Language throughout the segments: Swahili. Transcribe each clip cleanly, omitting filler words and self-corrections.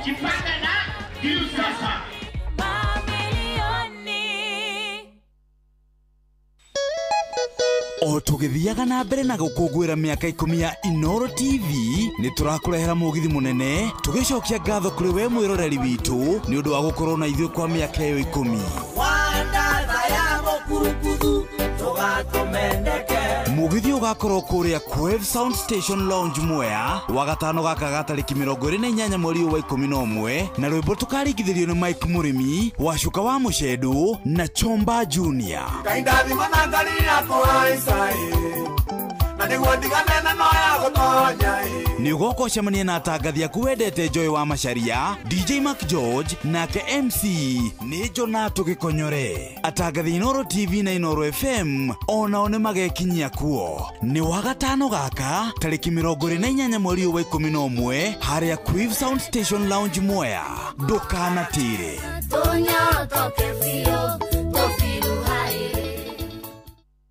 Jipange na View Sasa. O tugithiaga na mbere na gukungwira miaka 10 ya Inoro TV ni turakurehera mugithi munene tugicokia ngatho kuri we mwiroreri witu ni undu wa gukorwo na ithuĩ kwa miaka iyo 10 mugithi ugakorwo kuria Quave Sound Station Lounge Mwea wagatano gaka gatariki 28 mweri wa 11 na rwimbo tukaringithirio ni Mike Murimi Wacuka wa Mushedu na Chomba Junior Kaindathi manangali yako haisai na niguo ndigane no ya gutonya ni ugoko cemania na atangathi aku wendete Joy wa Macharia DJ Mark George nake MC ni Jonato Gikonyore atangathi Inoro TV na Inoro FM ona one magekinyia kuo ni wagatano gaka tariki 28 mweri wa 11 haria Quave Sound Station Lounge Mwea ndukanatire Tonya tokefio tofiru hai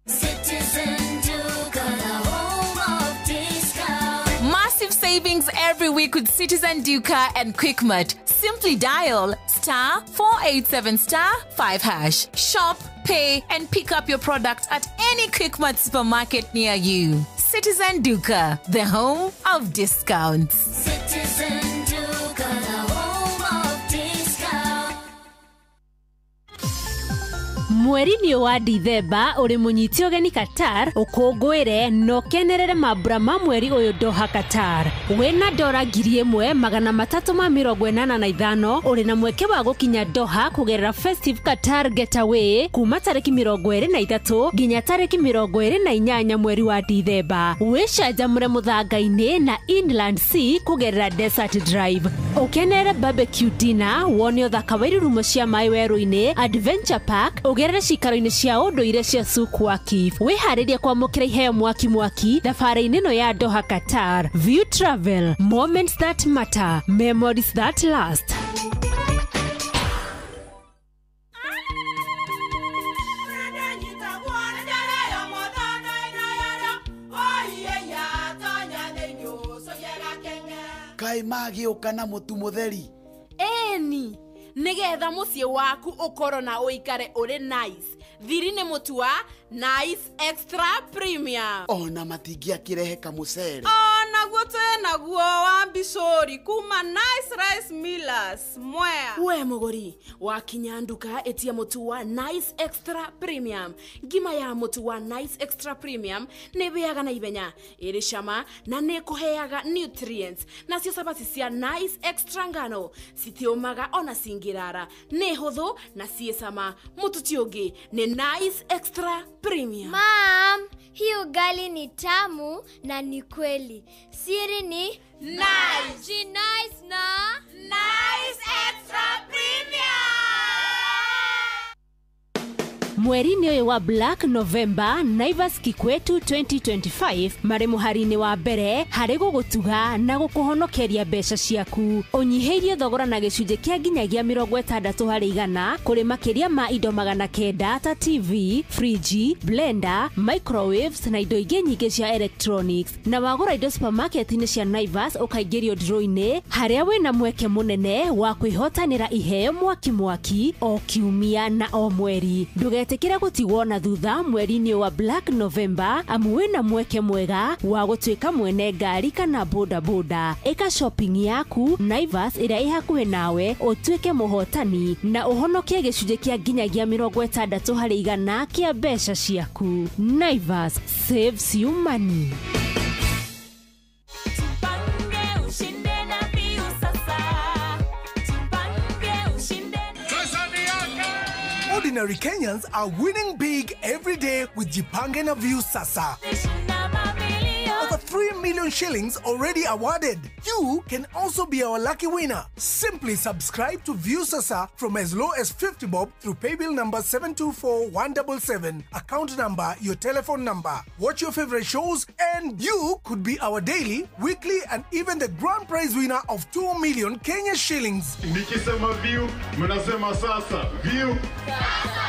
Citizen Duka, the home of discount. Massive savings every week with Citizen Duka and Quickmart. Simply dial *487*5#. Shop, pay, and pick up your product at any Quickmart supermarket near you. Citizen Duka, the home of discounts. Citizen Duka, the home of discount. Mweri ni wa Dithemba uri munyiti ogeni Qatar ukungwire no kenerere mabura ma mweri uyu Doha Qatar wena dora 1385 uri na mweke wa gukinya Doha kugerera Festive Qatar Getaway kuma tariki 23 nginya tariki 28 mweri wa Dithemba wichanjamure muthanga-ini na Inland Sea kugerera Desert Drive ukenere barbecue dinner wone uthaka wa irurumo cia mai weru-ini Adventure Park ugerere cikaro-ini cia unduire cia Sukwaki wiharirie kwamukira iheo mwaki thabari-ini no ya Doha Qatar. View Travel, moments that matter, memories that last. Kai magi ukana mutu mutheri Eni nigetha mucie waku ukoro na uikare uri nice thiri ni mutu wa Nice Extra Premium ona matingia kirehe kamucere ona guo naguo wa Bishori kuma Nice Rice Millers Mwea we muguri wakinya nduka etia mutu wa Nice Extra Premium ngima ya mutu wa Nice Extra Premium ne beaga na ibenya iri shama na ne kuheaga nutrients na cio sabati cia Nice Extra ngano sitiomaga ona singirara ne huthu na ciesama mutu tiongi ne Nice Extra Premium. Mom, hii ugali ni tamu na ni kweli. Siri ni nice. Ji nice na Nice Extra Premium. Mweri-ini uyu wa Black November Naivas Kikwetu 2025 mari muhari-ini wa mbere hari gugutuga na gukuhonokeria mbeca ciaku unyiheirie thogora na gicunje kia nginyagia 60% kuri makiria ma indo 900 ta TV, fridge, blender, microwaves na indo ingi nyingi cia electronics na wagura indo supermarket-ini cia Naivas ukaingĩrio draw-ini haria wina mweke munene wa kwihotanira iheo mwaki o kiumia na o mweri ndugetikira gutigwo na thutha mweri-ini wa Black November amu wina mweke mwega wa gutwika mwene ngari kana boda eka shopping yaku Naivas ira ihakuhe nawe utwike muhotani na uhonokie gicunje kia nginyagia 60% kia mbeca ciaku. Naivas saves you money. Ordinary Kenyans are winning big every day with Jipange na View Sasa. Over 3 million shillings already awarded. You can also be our lucky winner. Simply subscribe to View Sasa from as low as 50 bob through paybill number 724177, account number, your telephone number. Watch your favorite shows and you could be our daily, weekly and even the grand prize winner of 2 million Kenya shillings. Nikisema View, mnasema sasa. View. Sasa.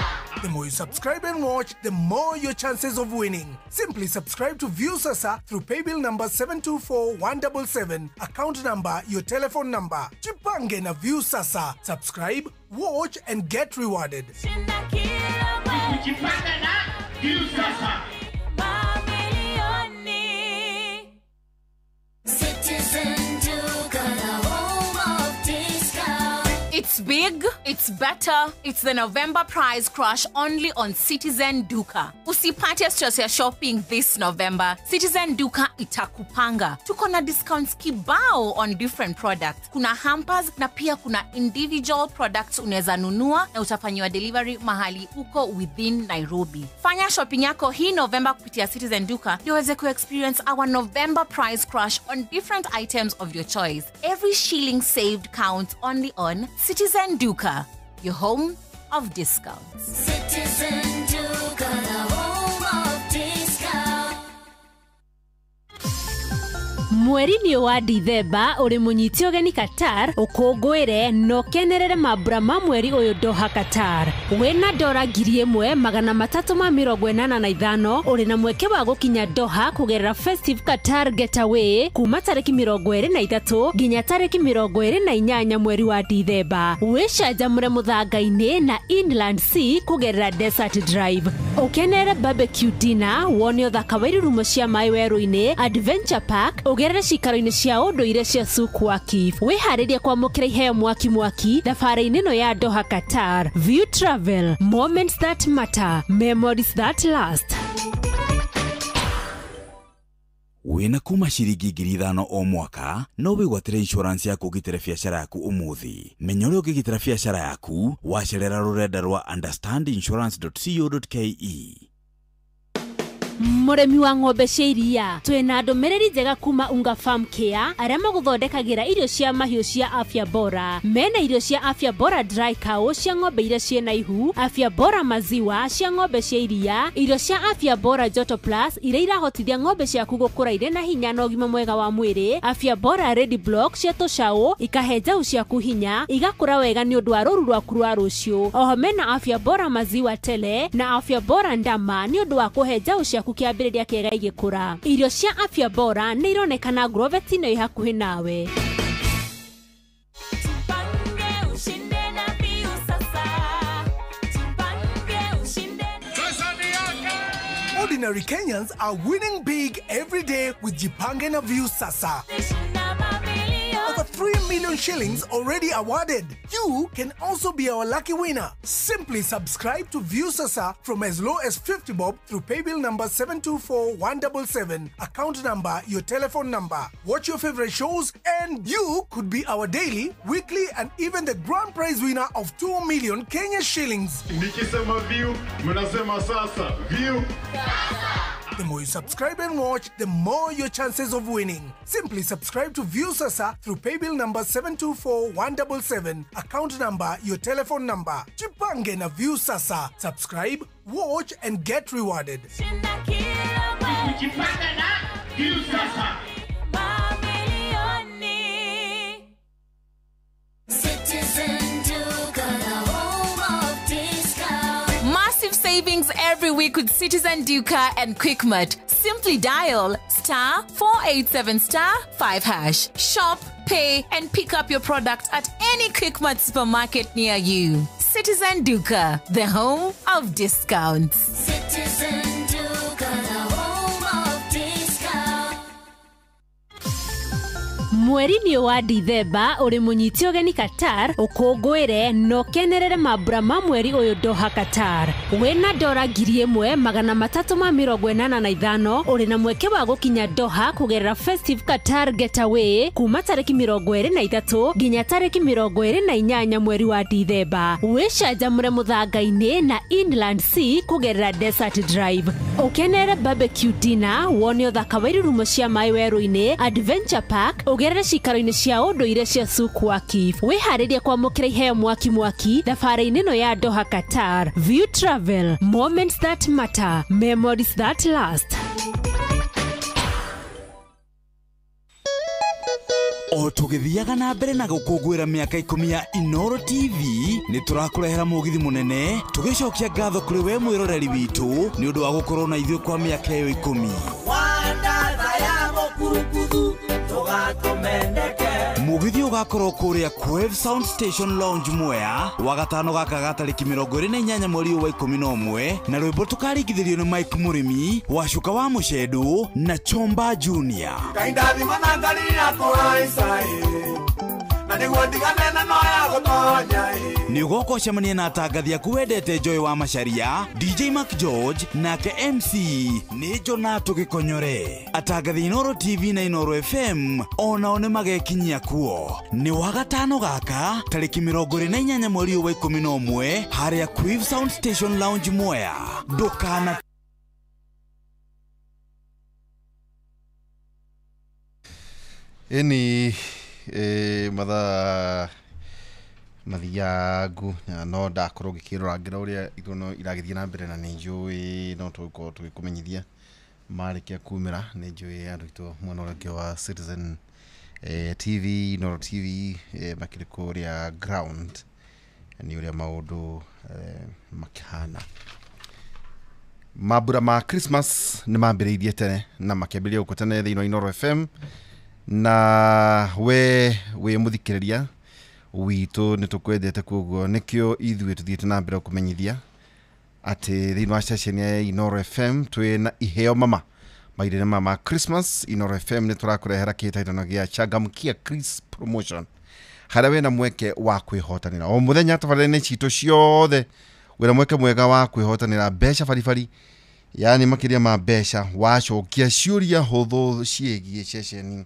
The more you subscribe and watch, the more your chances of winning. Simply subscribe to View Sasa through paybill number 724177, account number, your telephone number. Jipange na View Sasa. Subscribe, watch and get rewarded. Kujipanga na View Sasa. Citizen Duka, the home of discount. It's big, it's better, it's the November prize crush only on Citizen Duka. Usipate stress ya shopping this November. Citizen Duka itakupanga. Tuko na discounts kibao on different products. Kuna hampers na pia kuna individual products unaweza nunua na utafanyiwa delivery mahali uko within Nairobi. Fanya shopping yako hii November kupitia Citizen Duka ndio uweze ku-experience our November prize crush on different items of your choice. Every shilling saved counts only on Citizen Duka, your home of discounts. Citizen Duka, the home of discount. Mweri wa Dithemba uri munyiti ogeni Qatar ukungwire no kenerere mabura ma mweri uyu Doha Qatar. Wena dora ngiri 1385 uri na mweke wa gukinya Doha kugerera Festive Qatar Getaway kuma tariki 23 nginya tariki 28 mweri wa Dithemba. Wichanjamure muthanga-ini na Inland Sea kugerera Desert Drive. Ukenere barbecue dinner wone uthaka wa irurumo cia mai weru-ini Adventure Park ugerere cikaro-ini cia unduire cia Sukwaki. Wiharirie kwamukira iheo mwaki thabari-ini no ya Doha Qatar. View Travel, moments that matter, memories that last. Wina kuma shiringi 5,000 o mwaka no wigwatire insurance ya kugitira biashara yaku umuthi. Menya uria ungigitira biashara yaku wacerera rurenda rwa understandinsurance.co.ke. Muremi wa ng'ombe cia iria twina ndumiriri njega kuma Unga Farm Care aria maguthondekagira irio cia mahiu cia Afya Bora. Mena irio cia Afya Bora Dry Cow cia ng'ombe iria ciena ihu, Afya Bora Maziwa cia ng'ombe cia iria, irio cia Afya Bora Joto Plus iria irahotithia ng'ombe ciaku gukura ire na hinya na ũgima mwega wa mwĩrĩ, Afya Bora Ready Block cia tũcaũ ikahe njaũ ciaku hinya igakura wega ni ũndũ wa rũru rwaku rwa rũciũ. Oho mena Afya Bora Maziwa Tele na Afya Bora Ndama ni ũndũ wa kuhe njaũ ciaku kiambĩrĩria kĩega igĩkũra. Irio cia Afya Bora nĩ ironekana Grovet-inĩ ĩ hakuhĩ nawe. Ordinary Kenyans are winning big every day with Jipange na View Sasa. Over 3 million shillings already awarded. You can also be our lucky winner. Simply subscribe to View Sasa from as low as 50 bob through paybill number 724177, account number, your telephone number. Watch your favorite shows and you could be our daily, weekly and even the grand prize winner of 2 million Kenya shillings. Nikisema View, mnasema sasa. View Sasa. The more you subscribe and watch, the more your chances of winning. Simply subscribe to View Sasa through paybill number 724177, account number, your telephone number. Jipange na View Sasa. Subscribe, watch and get rewarded. Kujipanga na View Sasa. Citizen Duka, the home of discount. Massive savings every week with Citizen Duka and Quickmart. Simply dial *487*5#. Shop, pay, and pick up your product at any Quickmart supermarket near you. Citizen Duka, the home of discounts. Citizen Duka, the home of discount. Mweri wa Dithemba uri munyiti ogeni Qatar ukungwire no kenerere mabura ma mweri uyu Doha Qatar. Wena dora ngiri 1385 uri na mweke wa gukinya Doha kugerera Festive Qatar Getaway kuma tariki 23 nginya tariki 28 mweri wa Dithemba. Wichanjamure muthanga-ini na Inland Sea kugerera Desert Drive. Ukenere barbecue dinner wone uthaka wa irurumo cia mai weru-ini Adventure Park ugerere cikaro-ini cia unduire cia Sukwaki. Wiharirie kwamukira iheo mwaki thabari-ini no ya Doha Qatar. View Travel, moments that matter, memories that last. O tugithiaga na mbere na gukungwira miaka 10 ya Inoro TV ni turakurehera mugithi munene tugicokia ngatho kuri we mwiroreri witu ni undu wa gukorwo na ithuĩ kwa miaka iyo 10. Mugithi ugakorwo kuria Quave Sound Station Lounge Mwea wagatano gaka gatariki 28 mweri wa 11 na rwimbo tukaringithirio ni Mike Murimi Wacuka wa Mushedu na Chomba Junior. Ni ugoko cemania na atangathi aku wendete Joy wa Macharia, DJ Mac George nake MC ni Jona Tugikonyore. Atangathi Inoro TV na Inoro FM onao ni magekinyia kuo. Ni wagatano gaka tariki 28 mweri wa 11 haria Quave Sound Station Lounge Mwea. Ndukana Eni mathiagu no ndakorwo ngikirora uria ithuno iragithia na mbere na ni njui no tuko tugikumenyithia marikia kumira ni njui andu itu mwana uria wa Citizen TV Inoro TV makiriko ria ground ni uria maundu makihana mabura ma Christmas ni mambiriirie tene na makiambiria gukotana thiini wa Inoro FM na we muthikiriria witu nitukwendete kuguo nikio ithuĩ tuthiĩte na mbere kumenyithia ati thiini wa station ya Inoro FM twina iheo mama mairĩra mama Christmas. Inoro FM ni turakurehera kĩhĩtahĩtano gĩa Changamkia Chris Promotion harĩa wĩna mweke wa kwĩhotanĩra o mũthenya tabarĩra-inĩ citũ ciothe wĩna mweke mwega wa kwĩhotanĩra mbeca baribari, yani makĩria ma mbeca wacokia ciũria hũthũ ciĩgiĩ station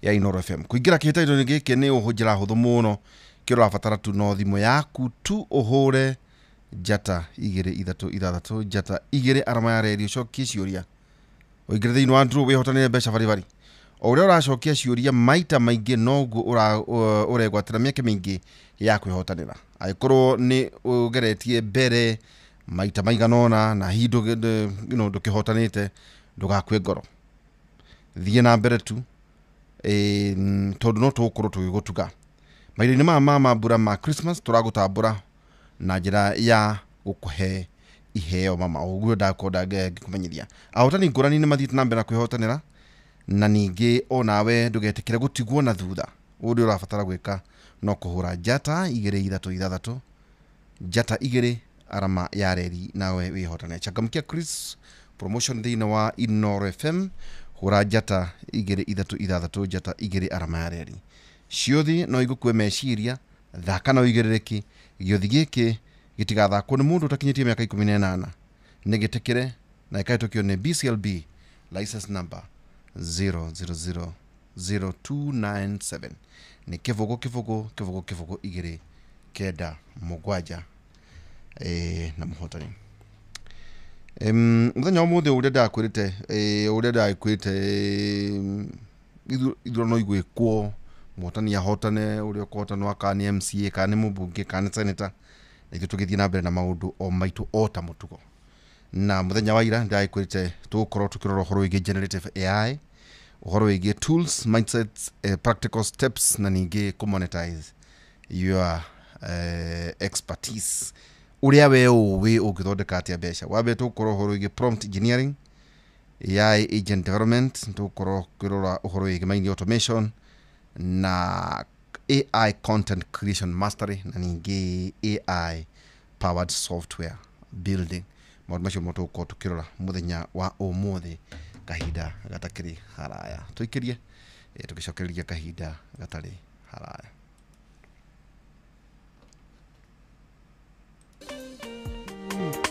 ya Inoro FM. Kuingira kĩhĩtahĩtano gĩkĩ nĩ ũhũthĩra hũthũ mũno, kĩrĩa ũrabatara tu no thimũ yaku tu ũhũre njata 236 njata 2 arama ya radio cokia ciũria ũingĩre thĩinĩ wa draw wĩhotanĩre mbeca baribari. O ũrĩa ũracokia ciũria maita maingĩ noguo ũregwatĩra mĩeke mĩingĩ ya kwĩhotanĩra. Angĩkorwo nĩ ũgeretie mbere maita maiganona na hindo ndũkĩhotanĩte ndũgakue ngoro, thiĩ na mbere tu tondu no tũgũkorwo tũgĩgũtuga maita-inĩ maya mambura ma Christmas. Tũragũtambũra na njĩra ya gũkũhe iheo mama ũguo ndakorwo ngĩkũmenyithia. Ahotani ngũrani nĩ mathiĩte na mbere na kwĩhotanĩra na ningĩ onawe ndũgetĩkĩre gũtigwo na thutha. Ũndũ ũrabatara gwĩka no kũhũra njata 236 njata 2 arama ya reri nawe wĩhotanĩre. Changamkia Chris Promotion thĩinĩ wa Inoro FM, hũra njata 236 njata 2 arama ya reri. Ciothe no igũkue meciria, thaka na ũigĩrĩrĩki. Gĩothi gĩkĩ gĩtigathakwo nĩ mũndũ ũtakinyĩtie mĩaka 18, nĩ gĩtĩkĩre na ĩkahĩtũkio nĩ BCLB license number 000297 nĩ kĩbũgũ 2 kenda mũgwanja na mũhotani. Mũthenya ũmũthĩ ũrĩa ndakwĩrĩte ithurano igwĩkwo mũhotani ahotane, ũrĩa ũkũhotanwo akani MCA kana mũmbunge kana senator, na ithuĩ tũgĩthiĩ na mbere na maũndũ o maitũ o ta mũtugo. Na mũthenya wa ira ndakwĩrĩte tũgũkorwo tũkĩrora ũhoro wĩgiĩ generative AI, ũhoro wĩgiĩ tools, mindsets, practical steps na ningĩ monetize your expertise. Ũrĩa we ũĩ ũngĩthondeka atĩa mbeca. Wambe tũgũkorwo ũhoro wĩgiĩ prompt engineering, AI agent development, tũgũkorwo kũrora ũhoro wĩgiĩ mind automation na AI content creation mastery na ningĩ AI powered software building. Maũndũ macio mo tũgũkorwo tũkĩrora mũthenya wa ũmũthĩ kahinda gatakĩrĩ haraya. Tũikĩrie tũgĩcokereria kahinda gatarĩ haraya. Yeah.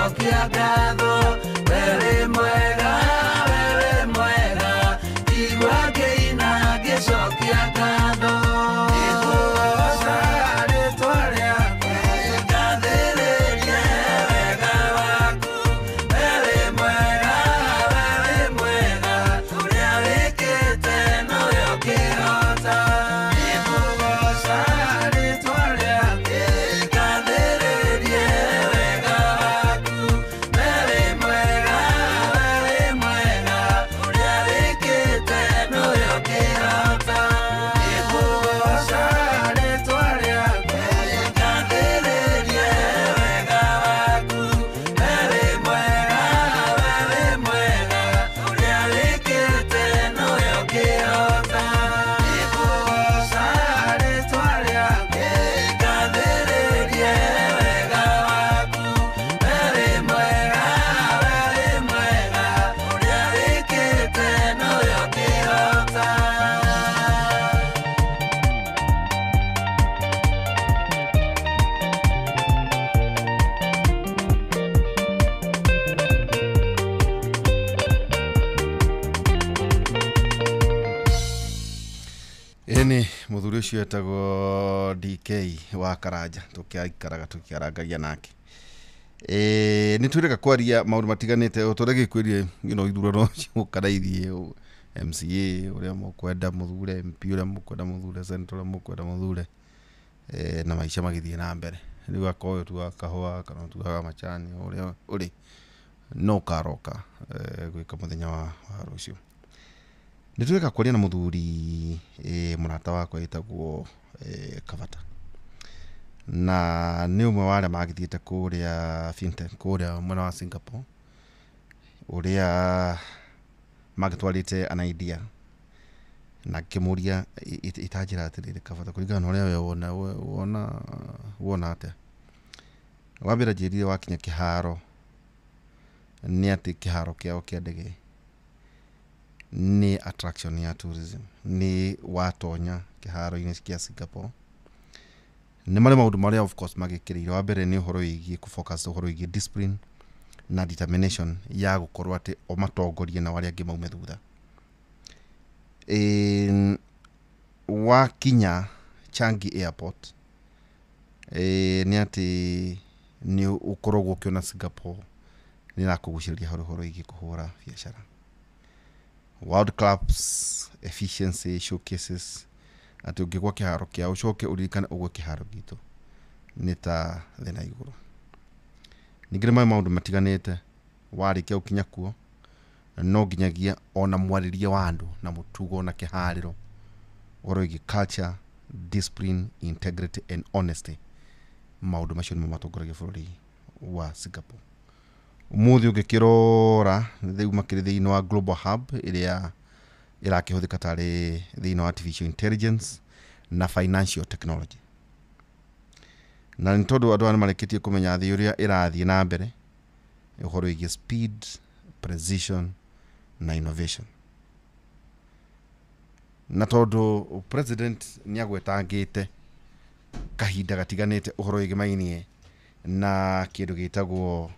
gĩcokia ngatho wewe mwega igua kĩina gĩcokia ngatho ĩkũgoca rĩtwa rĩaku ngathĩrĩrie wega waku wewe mwega ũrĩa wĩkĩte noyo kĩhota ĩkũgoca rĩtwa rĩaku ngathĩrĩrie wega waku wewe mwega ũrĩa wĩkĩte noyo kĩhota ĩkũgoca rĩtwa rĩaku ngathĩrĩrie wega waku wewe mwega ũrĩa wĩkĩte noyo kĩhota ĩkũgoca rĩtwa rĩaku ngathĩrĩrie wega waku wewe mwega ũrĩa wĩkĩte noyo kĩhota. Eni muthuri ucio etagwo DK wa Karanja tukiaikaraga tukiarangagia nake ni twirega kwaria maundu matiganite uturege kwirie ithurano gukaraithie MCA uria mukwenda muthure MP uria mukwenda muthure Central mukwenda muthure na maisha magithie na mbere riu akoyo tu kahua kana tu macani uria uri no karoka gwika muthenya wa rucio ni twirega kwaria na muthuri murata wakwa etagwo Kavata na ni umwe wa aria magithiete kuria fintech kuria mwena wa Singapore uria magitwarite an idea na kimuria itajira atirire Kavata kuringana na uria we wona atia wabira njirire wakinya kiharo ni ati kiharo kiao kia ndege ni attraction ya tourism ni watonya kiharo-ini kia Singapore ni mari maundu maria of course magikirire wa mbere ni uhoro igie ku focus uhoro igie discipline na determination ya gukorwo ati o matongorie na waria angi maume thutha wakinya Changi Airport ni ati ni ukorogwo ukiona Singapore ni nakuguciriria horo igie kuhura biashara World Clubs efficiency showcases ati ungigwa kiharo kia ucoke uririkane ugwe kiharo gitu nita thina iguru ningire maundu matiganite warikia ukinya kuo no nginyagia ona mwariria wa andu na mutugo na kihariro oroigi culture discipline integrity and honesty maundu macio ni matongoragia bururi wa Singapore umuthi ungikirora thiu makiri thiini wa global hub iria irakihuthika tari thiini wa artificial intelligence na financial technology na ntodo andu ani mareketie kumenya thi uria irathie na mbere uhoro igi speed precision na innovation na todo president ni agwetangite kahinda gatiganite uhoro igi mainie na kindu gitagwo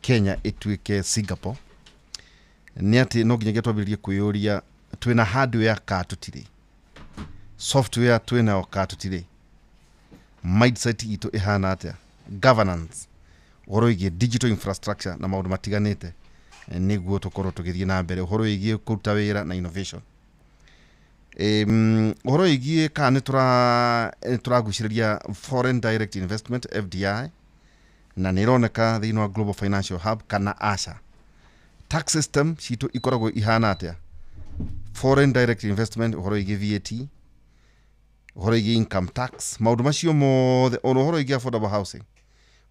Kenya ituike Singapore ni ati no nginyagia twambiririe kwiyuria twina hardware ka tutire software twina ka tutire mindset itu ihana atia governance uhoro igie digital infrastructure na maundu matiganite niguo tukorwo tugithie na mbere uhoro igie kuruta wira na innovation uhoro igie kana turaguciriria foreign direct investment FDI na nironeka thiini wa global financial hub kana ASA tax system citu ikoragwo ihana atia foreign direct investment uhoro igi VAT uhoro igi income tax maundu macio mothe uhoro igi affordable housing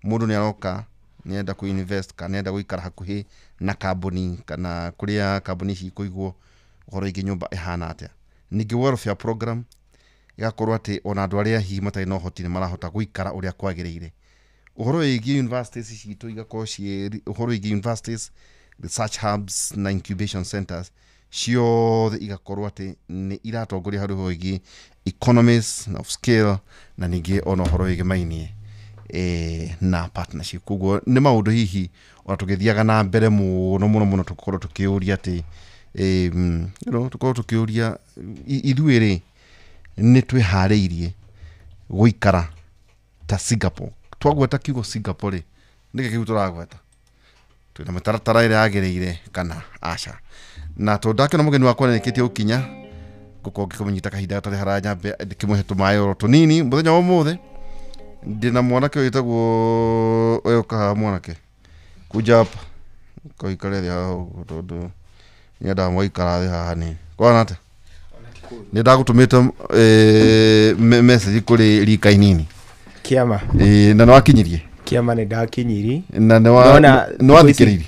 mundu ni aroka nienda ku invest kana nienda guikara hakuhi na kambuni kana kuria kambuni ci kuigwo uhoro igi nyumba ihana atia ningi welfare program igakorwo ati ona andu aria hi matai no hoti ni marahota guikara uria kwagirire uhoro igi universities citu igakorwo ci uhoro igi universities research hubs na incubation centers ciothe igakorwo ati ni iratongoria hari uhoro igi economies of scale na ningi ona uhoro igi mainie na partnership koguo nĩ maũndũ hihi ona tũgĩthiaga na mbere mũno tũkorwo tũkĩũria atĩ tũkorwo tũkĩũria ithuĩ nĩ twĩharĩirie gũikara ta Singapore. Twagweta kiugo Singapore nĩkĩ kiugo tũragweta twĩna mĩtaratara ĩrĩa yagĩrĩire kana aca. Na tondakĩona mũgeni wakwa nĩkĩtie gũkinya gũkorwo ngĩkũmenyita kahinda gatarĩ haranya ndĩkĩmũhe tũmaĩ oro tũnini mũthenya wa ũmũthĩ. Ndina mwanake wĩtagwo oyoka mwanake kuja hapa koikare thĩ haha tondũ nĩendaga mwaikara thĩ haha nini kwana atĩa nĩ ndagũtũmĩte message kũrĩ rika inini kĩama na nĩwakinyirie kĩama nĩ ndakinyiri na nĩwathikĩrĩirie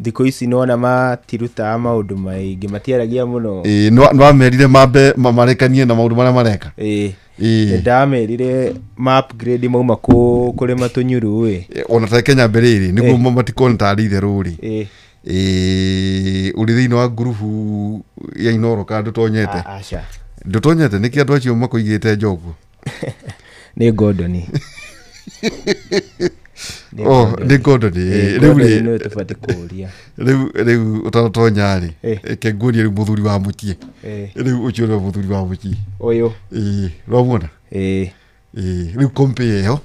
thikũ ici nona matirutaga maũndũ maingĩ matiaragia mũno nĩwamerire mambe marekanie na maũndũ marĩa mareka ndamerire ma upgrade mauma kũrĩ matũnyuru ona ta Kenya mbere nĩguo matikone ta itherũ uri thĩinĩ wa ngurubu ya Inoro ka ndũtonyete ndũtonyete nĩkĩ andũ acio makũigĩte njoguo nĩ Gordoni nĩ Gordoni rĩu tũbati kũria rĩu ũtatonya ke nguonie rĩu mũthuri wa mũciĩ rĩu ũcio nĩ mũthuri wa mũciĩ ũyũ ũramwona rĩu compare ĩyo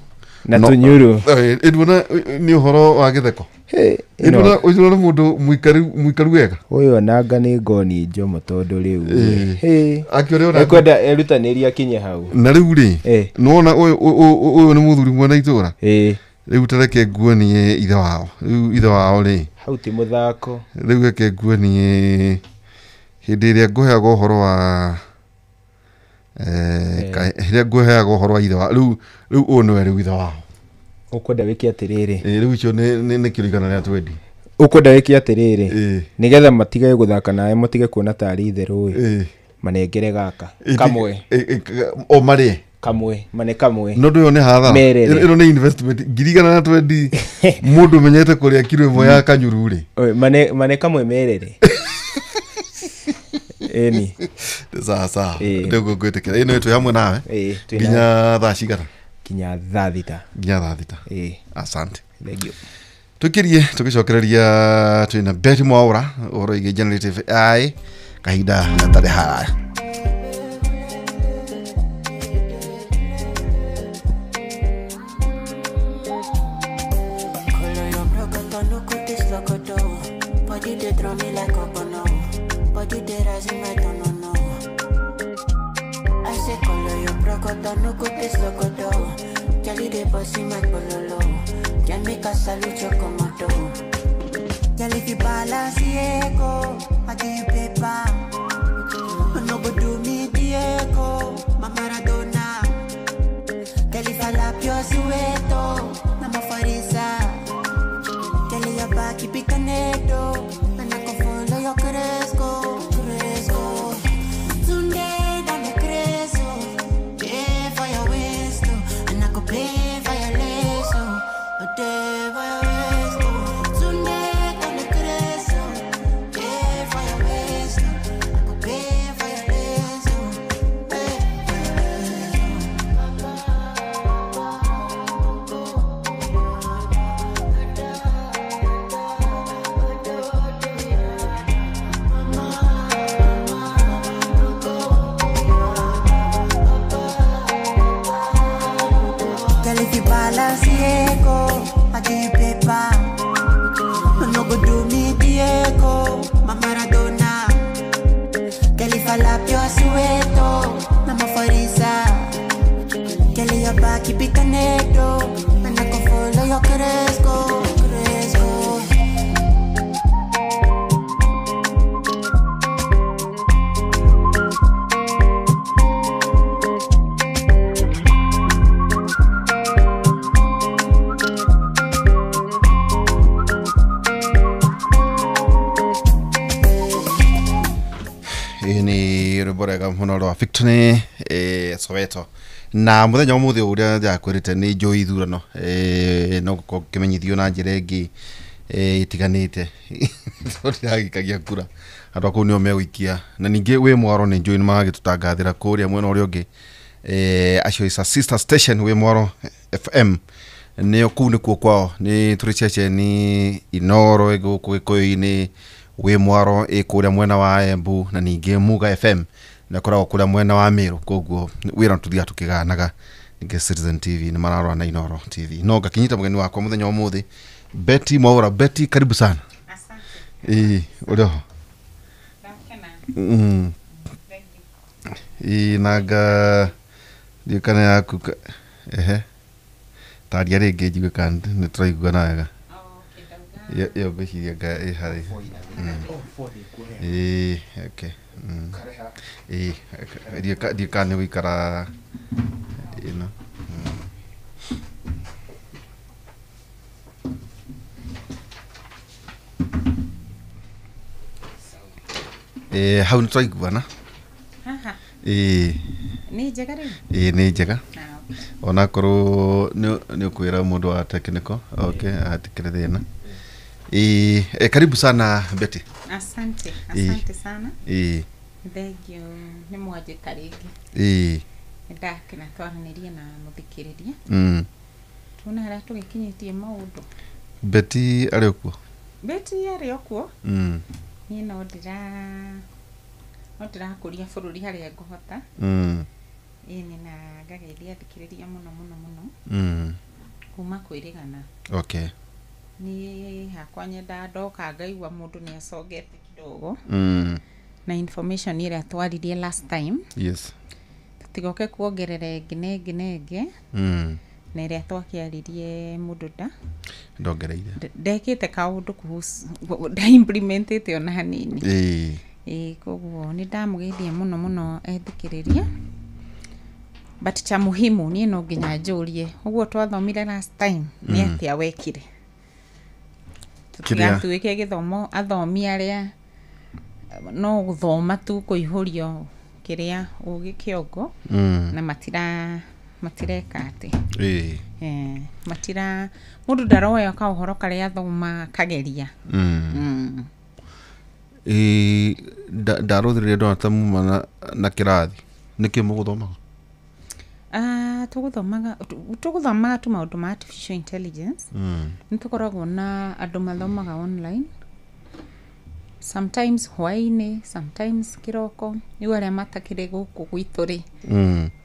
na tũnyuru ĩduona nĩ ũhoro wa gĩtheko ĩduona ũcio nĩ mũndũ mũikaru wega ũyũ onanga nĩ ngoni njomo tondũ rĩu ekwenda erutanĩria akinye hau na rĩu nĩwona ũyũ nĩ mũthuri mwena itũra rĩu tareke nguonie ithe wao rĩu ithe wao hau ti mũthako rĩu reke nguonie hĩndĩ ĩrĩa ngũheaga ũhoro wa rĩrĩa ngũheaga ũhoro wa ithe wao rĩu ũyũ nĩwe rĩu ithe wao ũkwenda wĩke atĩrĩrĩ rĩu icio nĩ kĩrĩgana rĩa twendi ũkwenda wĩke atĩrĩrĩ nĩgetha matige gũthaka nawe matige kuona tarĩ itherũ manengere gaka kamwe o marĩ kamwe mane kamwe no ndũyo nĩ hathara ĩno nĩ investment ngirigana na twendi mũndũ menyete kũrĩa kilo ĩmwe ya kanyuru mane kamwe merere eni sasa ndio gwĩtĩkĩra ĩno ĩtũ hamwe nawe nginya thaa cigana nginya thaa thita asante tukirie tugicokereria twina Betty Mwaura ũhoro ĩgiĩ generative AI kahinda gatarĩ haraya no cotes locoto, ya li de posi my pololo, ya me casalucho como todo. Ya le fi balanciego, I give you paper. No go do me Diego, ma Maradona. Ya le fala pio sueto, na ma farisa. Ya le ya ba ki picaneto, na con follow yo crezco. Victory Soweto na muthenya umuthi uria njakwirite ni njui ithurano no kimenyithio na njira ingi itiganite ndiragikagia kura andu akuu nio megwikia na ningi wi Mwaro ni njui magagitutangathira kuria mwena uria ungi acio is a sister station wi Mwaro FM nä o kuu nä kuo kwao nä tå rä ceceni Inoro gå kå gä kå yå-inä wä Mwaro ä kå rä a mwena wa Embu na ningä Muga FM na koragwo kå rä a mwena wa Mä rå koguo wä ra tå thiaga tå kä ganaga ningä Citizen TV nä mararora na Inoro TV no ngakinyita må geni wakwa må thenya å må thä Betty Mwaura. Betty, karibu sana. Å ho naga ndiũkana yaku taria rĩngĩ njigua kana nĩ tũraiguana wega yo ngwĩciria nga ĩ harĩ ndiũ kana nĩ gũikara ĩno hau nĩ tũraiguana nĩ njega rĩu nĩ njega ona korwo nĩ ũkwĩra mũndũ wa technical atikĩrĩ thĩna karibu sana Betty. Asante sana thank you nĩ mwanjĩka rĩngĩ ndakena twaranĩrie na mũthikĩrĩria tuona harĩa tũgĩkinyĩtie maũndũ. Betty arĩ o kuo? Betty arĩ o kuo niĩ no ndĩrakũria bũrũri harĩa ngũhota ĩni na ngageithia athikĩrĩria mũno kuma kwĩrĩgana niĩ hakwa nyenda ndoka ngaigua mũndũ nĩ acongete kidogo na information ĩrĩa twaririe last time tũtigoke kuongerera ĩngĩ na ĩrĩa twakĩaririe mũndũ ndongereire ndekĩte kaũndũ ndaimplementĩte ona hanini koguo nĩ ndamũgeithia mũno ethikĩrĩria but cha muhimu niĩ no nginya njũrie ũguo twathomire last time nĩ atĩa wekire tũtigatuĩke gĩthomo athomi arĩa no gũthoma tu kũihũrio kĩrĩa ũgĩ kĩongo na matireka atĩ mũndũ ndaroya kaũhoro karĩa athoma kageria ndarũthĩrĩria ndona ta muma na kĩrathi nĩkĩ mũgũthomaga? Tũgũthomaga tu maũndũ ma artificial intelligence nĩ tũkoragwo na andũ mathomaga online sometimes hwaĩ-inĩ sometimes kĩroko rĩu arĩa matakĩrĩ gũkũ gwitũ rĩ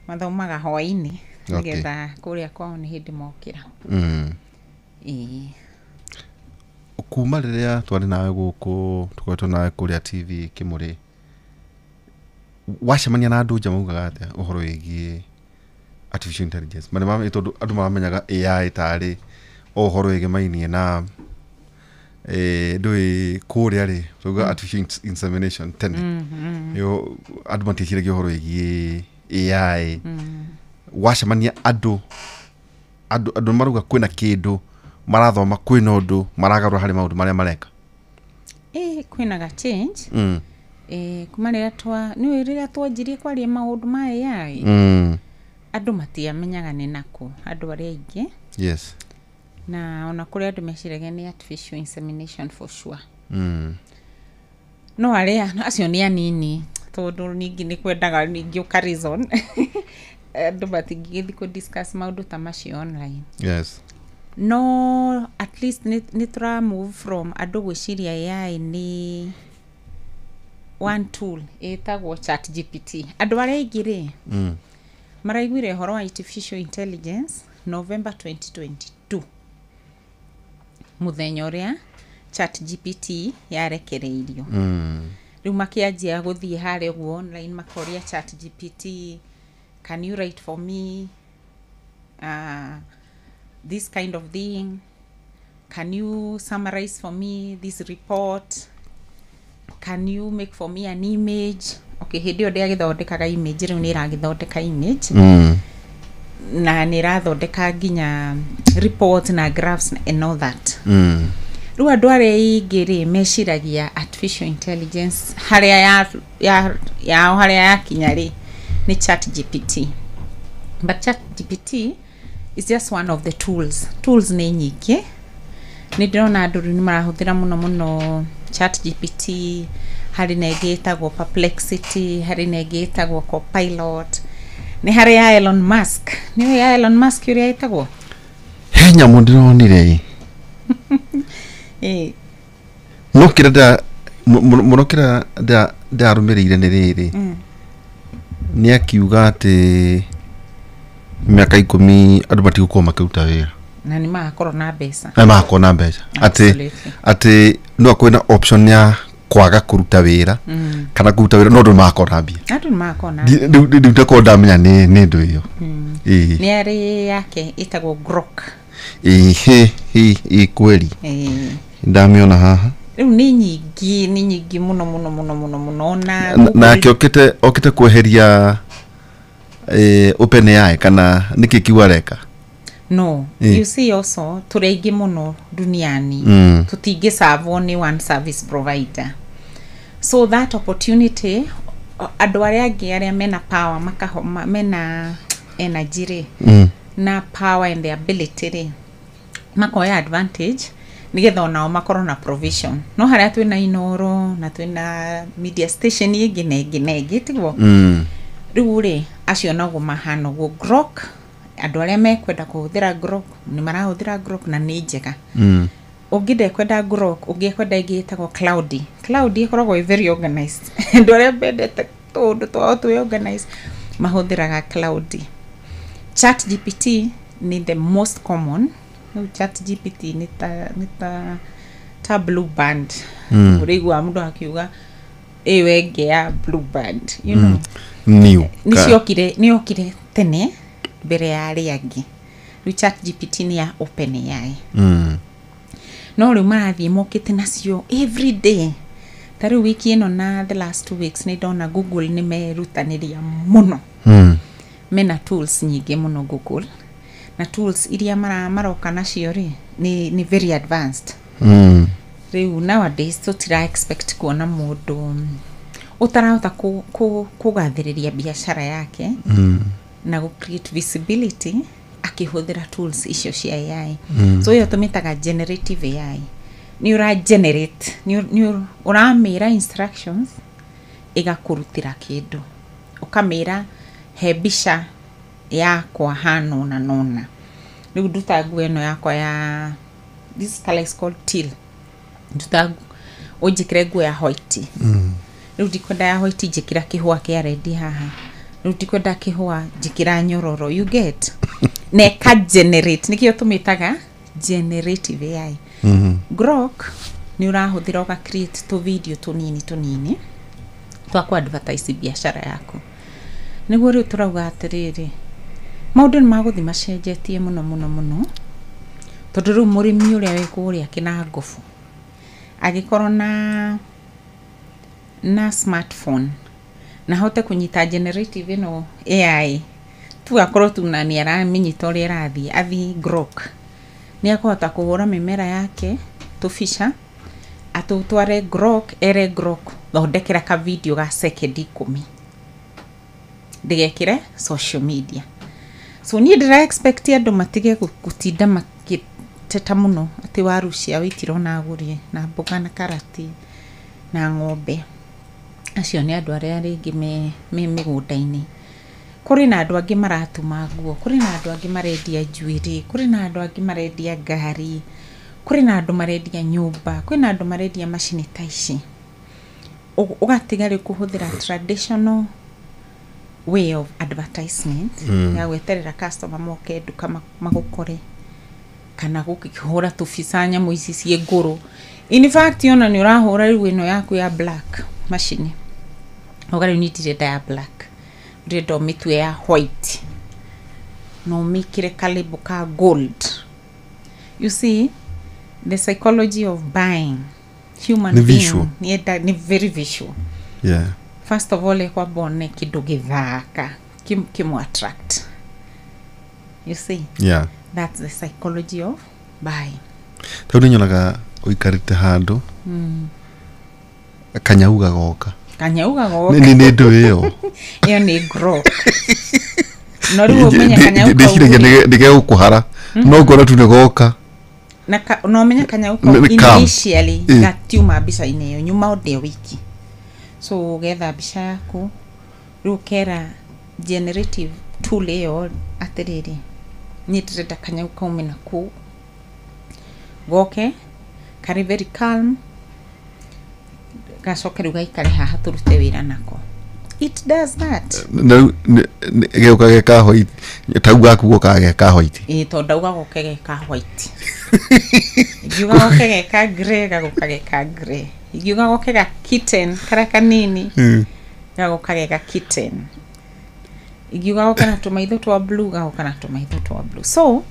mathomaga hwaĩ-inĩ nĩgetha kũrĩa kwao nĩ hĩndĩ mokĩra. Kuma rĩrĩa twarĩ nawe gũkũ tũkoretwo nawe kũrĩa TV Kĩmũrĩ wacemania na andũ nja maugaga atĩa ũhoro wĩgiĩ artificial intelligence marĩ tondũ andũ maramenyaga AI tarĩ ũhoro wĩgĩmainie na ndũĩ kũrĩa rĩ tuga artificial insemination tene andũ matieciragia ũhoro wĩgiĩ AI wacemania andũ marauga kwĩna kĩndũ marathoma kwĩna ũndũ maragarũra harĩ maũndũ marĩa mareka kwĩna ga change kuma rĩrĩa twanjirie kwaria maũndũ ma AI andũ matiamenyaga nĩ nakũ andũ arĩa aingĩ na ona kũrĩa andũ meciragia nĩ artificial insemination for sure no arĩa acio nĩ anini tondũ ningĩ nĩ kwendaga ningĩ ũka reason andũ matingĩgĩthiĩ kũ discuss maũndũ ta macio online no at least nĩ tũra move from andũ gwĩciria AI nĩ one tool ĩtagwo ChatGPT andũ arĩa aingĩ rĩ maraiguire ũhoro wa artificial intelligence November 2022 mũthenya ũrĩa ChatGPT yarekereirio rĩu makĩanjia gũthiĩ harĩa ũguo online makoria ChatGPT can you write for me this kind of thing, can you summarize for me this report, can you make for me an image. Okay, hindi yo ndia githondekaga image riu ni iragithondeka image na ni irathondeka nginya report na graphs and all that riu andu aria ingiri meciragia artificial intelligence haria haria yakinya ri ni ChatGPT, but ChatGPT is just one of the tools ni nyingi ni ndĩrona andũ nĩ marahuthira muno ChatGPT hari na ĩgĩtagwo Perplexity hari na ĩgĩtagwo Copilot ni hari ya Elon Musk ni ya Elon Musk ũrĩa ĩtagwo nyamu ndironire no kira muno kira ndarumirire ni riri ni akiuga ati miaka 10 andu matigukwo makiruta wira na ni makoro na mbeca makona mbeca ati no kwina option ya kwaga kuruta wira kana kuruta wira no ndu makona mbia andu makona ndu ndamenya ni ndu iyo ni ari yake itagwo grok kweli ndamiona haha riu ni nyingi muno na okite kweheria OpenAI kana niki kiwareka no you see also tureigi muno duniani tutingi serve ni one service provider so that opportunity andu aria mena power mena energy na power and the ability ri makoya advantage nigetha onao makorwo na provision no haria twina Inoro na twina media station ingine tigwo riu ri acio nogo mahano go grok andu aria mekwenda kuhuthira grok ni marahuthira grok na ni njega ungide kwenda grok ungekwenda igitagwo cloud ikoragwo very organized andu aria bendete tundu twao twi organized mahuthiraga cloud. ChatGPT ni the most common. ChatGPT ni ta blue band urigwa mundu akiuga ewenge ya blue band you know niokire tene mbere ya ariangi ChatGPT ni ya OpenAI no riu marathie mokite nacio every day tari wiki ino na the last 2 weeks ni ndona Google ni merutaniria muno mena tools nyingi muno Google na tools iria maroka nacio ri ni very advanced riu nowadays tutira expect kuona mundu utarahota kugathiriria biashara yake na go create visibility akihuthira tools icio cia AI so yo tumitaga generative AI ni ura generate ni uramira instructions igakurutira kindu ukamira he bisha yakwa hano na nona riu nduta nguo ino yakwa ya this color is called teal nduta ujikire nguo ya white riu ndikwenda ya white jikira kihua kia red haha riu ndikwenda kihua jikira nyororo you get neka generate nikio tumitaga generative AI grok ni urahuthira uga create to video tunini twa ku advertise biashara yako niguo riu turauga atiriri maundu ni maguthi macenjetie muno tondu riu murimi uria wikuria kina ngofu agikorwo na smartphone na hote kunyita generative ino AI tu akorwo tu na ni aramenyita uria athi grok ni akohota kuhura mimera yake tufisha atutware grok thondekera ka video ga second 10 ndigekire social media so ni ndira expect andu matige gutinda makiteta muno ati waru cia witirona agurie na mboga na karati na ng'ombe acio ni andu aria ringi me migunda-ini kuri na andu angi maratuma nguo kuri na andu angi marendia njuiri kuri na andu angi marendia ngari kuri na andu marendia nyumba kuri na andu marendia macini ta ici ugatiga ri kuhuthira traditional way of advertisement ya weterera customer moke duka magukore kana gukihura tufisanya muici cie nguru in fact yona ni urahura riu ino yaku ya black machine ogari ni tire ya black redo mitwe ya white no mikire kalibu ka gold you see the psychology of buying human being ni very visual first of all kwa bone kidu githaka kimu attract you see that's the psychology of buying tondu nyonaga uikarite handu kanyauga goka ni ndu iyo ni grow no riu menya kanyauga ndige ukuhara no ngora tu negoka na no menya kanyauga initially gatiuma bica-ini iyo nyuma ode wiki so getha bica yaku riu kera generative tool iyo atiriri ni ndĩrenda kanyau kaume na ku goke kari very calm gacoke rĩu gaikare haha tũrute wĩra nako. It does that. Geuka geka white. Tauga kuoka geka white. To ndauga goke geka white. Igiuga goke geka grey gagoka geka grey. Igiuga goke ga kitten kara kanini. Gagoka geka kitten. Igiuga goke na tumaitho twa blue gagoka na tumaitho twa blue. So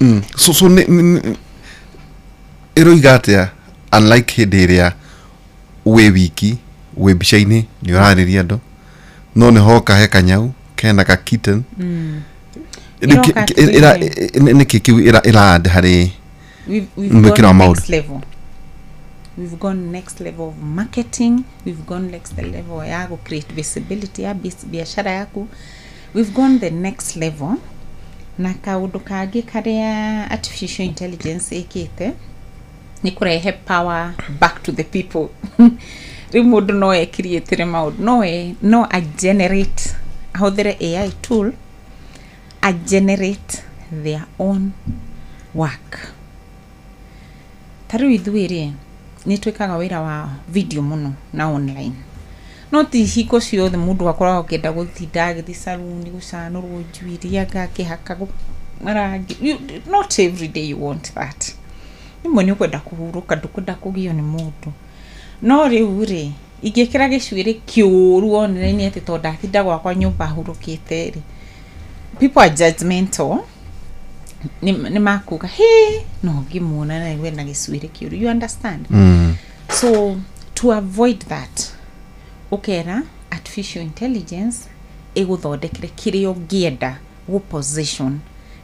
iroigatia unlike hideria we wiki we bicaini ni urariria ndo no ne hoka he kanyau kena ka kitten ira hari we've gone next level. We've gone next level of marketing. We've gone next level ya go create visibility ya biashara yaku. We've gone the next level na kaundu kagi karia artificial intelligence ekite ni kurehe power back to the people. Remote no create remote no I generate how the AI tool I generate their own work. Taru idwire ni twikaga wira wa video muno na online. Not hiko cio the mundu akora okenda guthinda githi salon gucanurwo njuiri agakihaka marangi. Not every day you want that. Nimwe ni ukwenda kuhuruka ndukunda kugio ni mundu. No riu ri igikira gicwire kiuru onene ati to ndathinda gwakwa nyumba hurukite ri. People are judgmental. Ni makuga he no ngimuna na we na gicwire kiuru. You understand? So to avoid that ukera artificial intelligence eguthondekere kirio gienda go position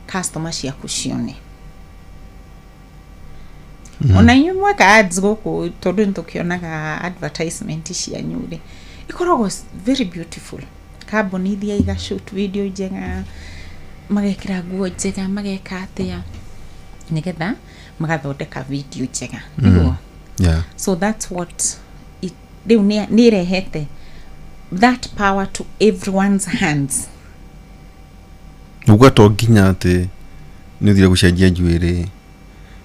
customer ciaku cione. Ona nyumwe ka ads goko tondu ntukionaga advertisement cia nyure ikoragwo very beautiful. Kambuni thia iga shoot video njega magekira nguo njega mageka atia nigetha magathondeka video njega. Yeah. So that's what it ni rehete that power to everyone's hands. Uga to nginya ati ni thira gucenjia njuiri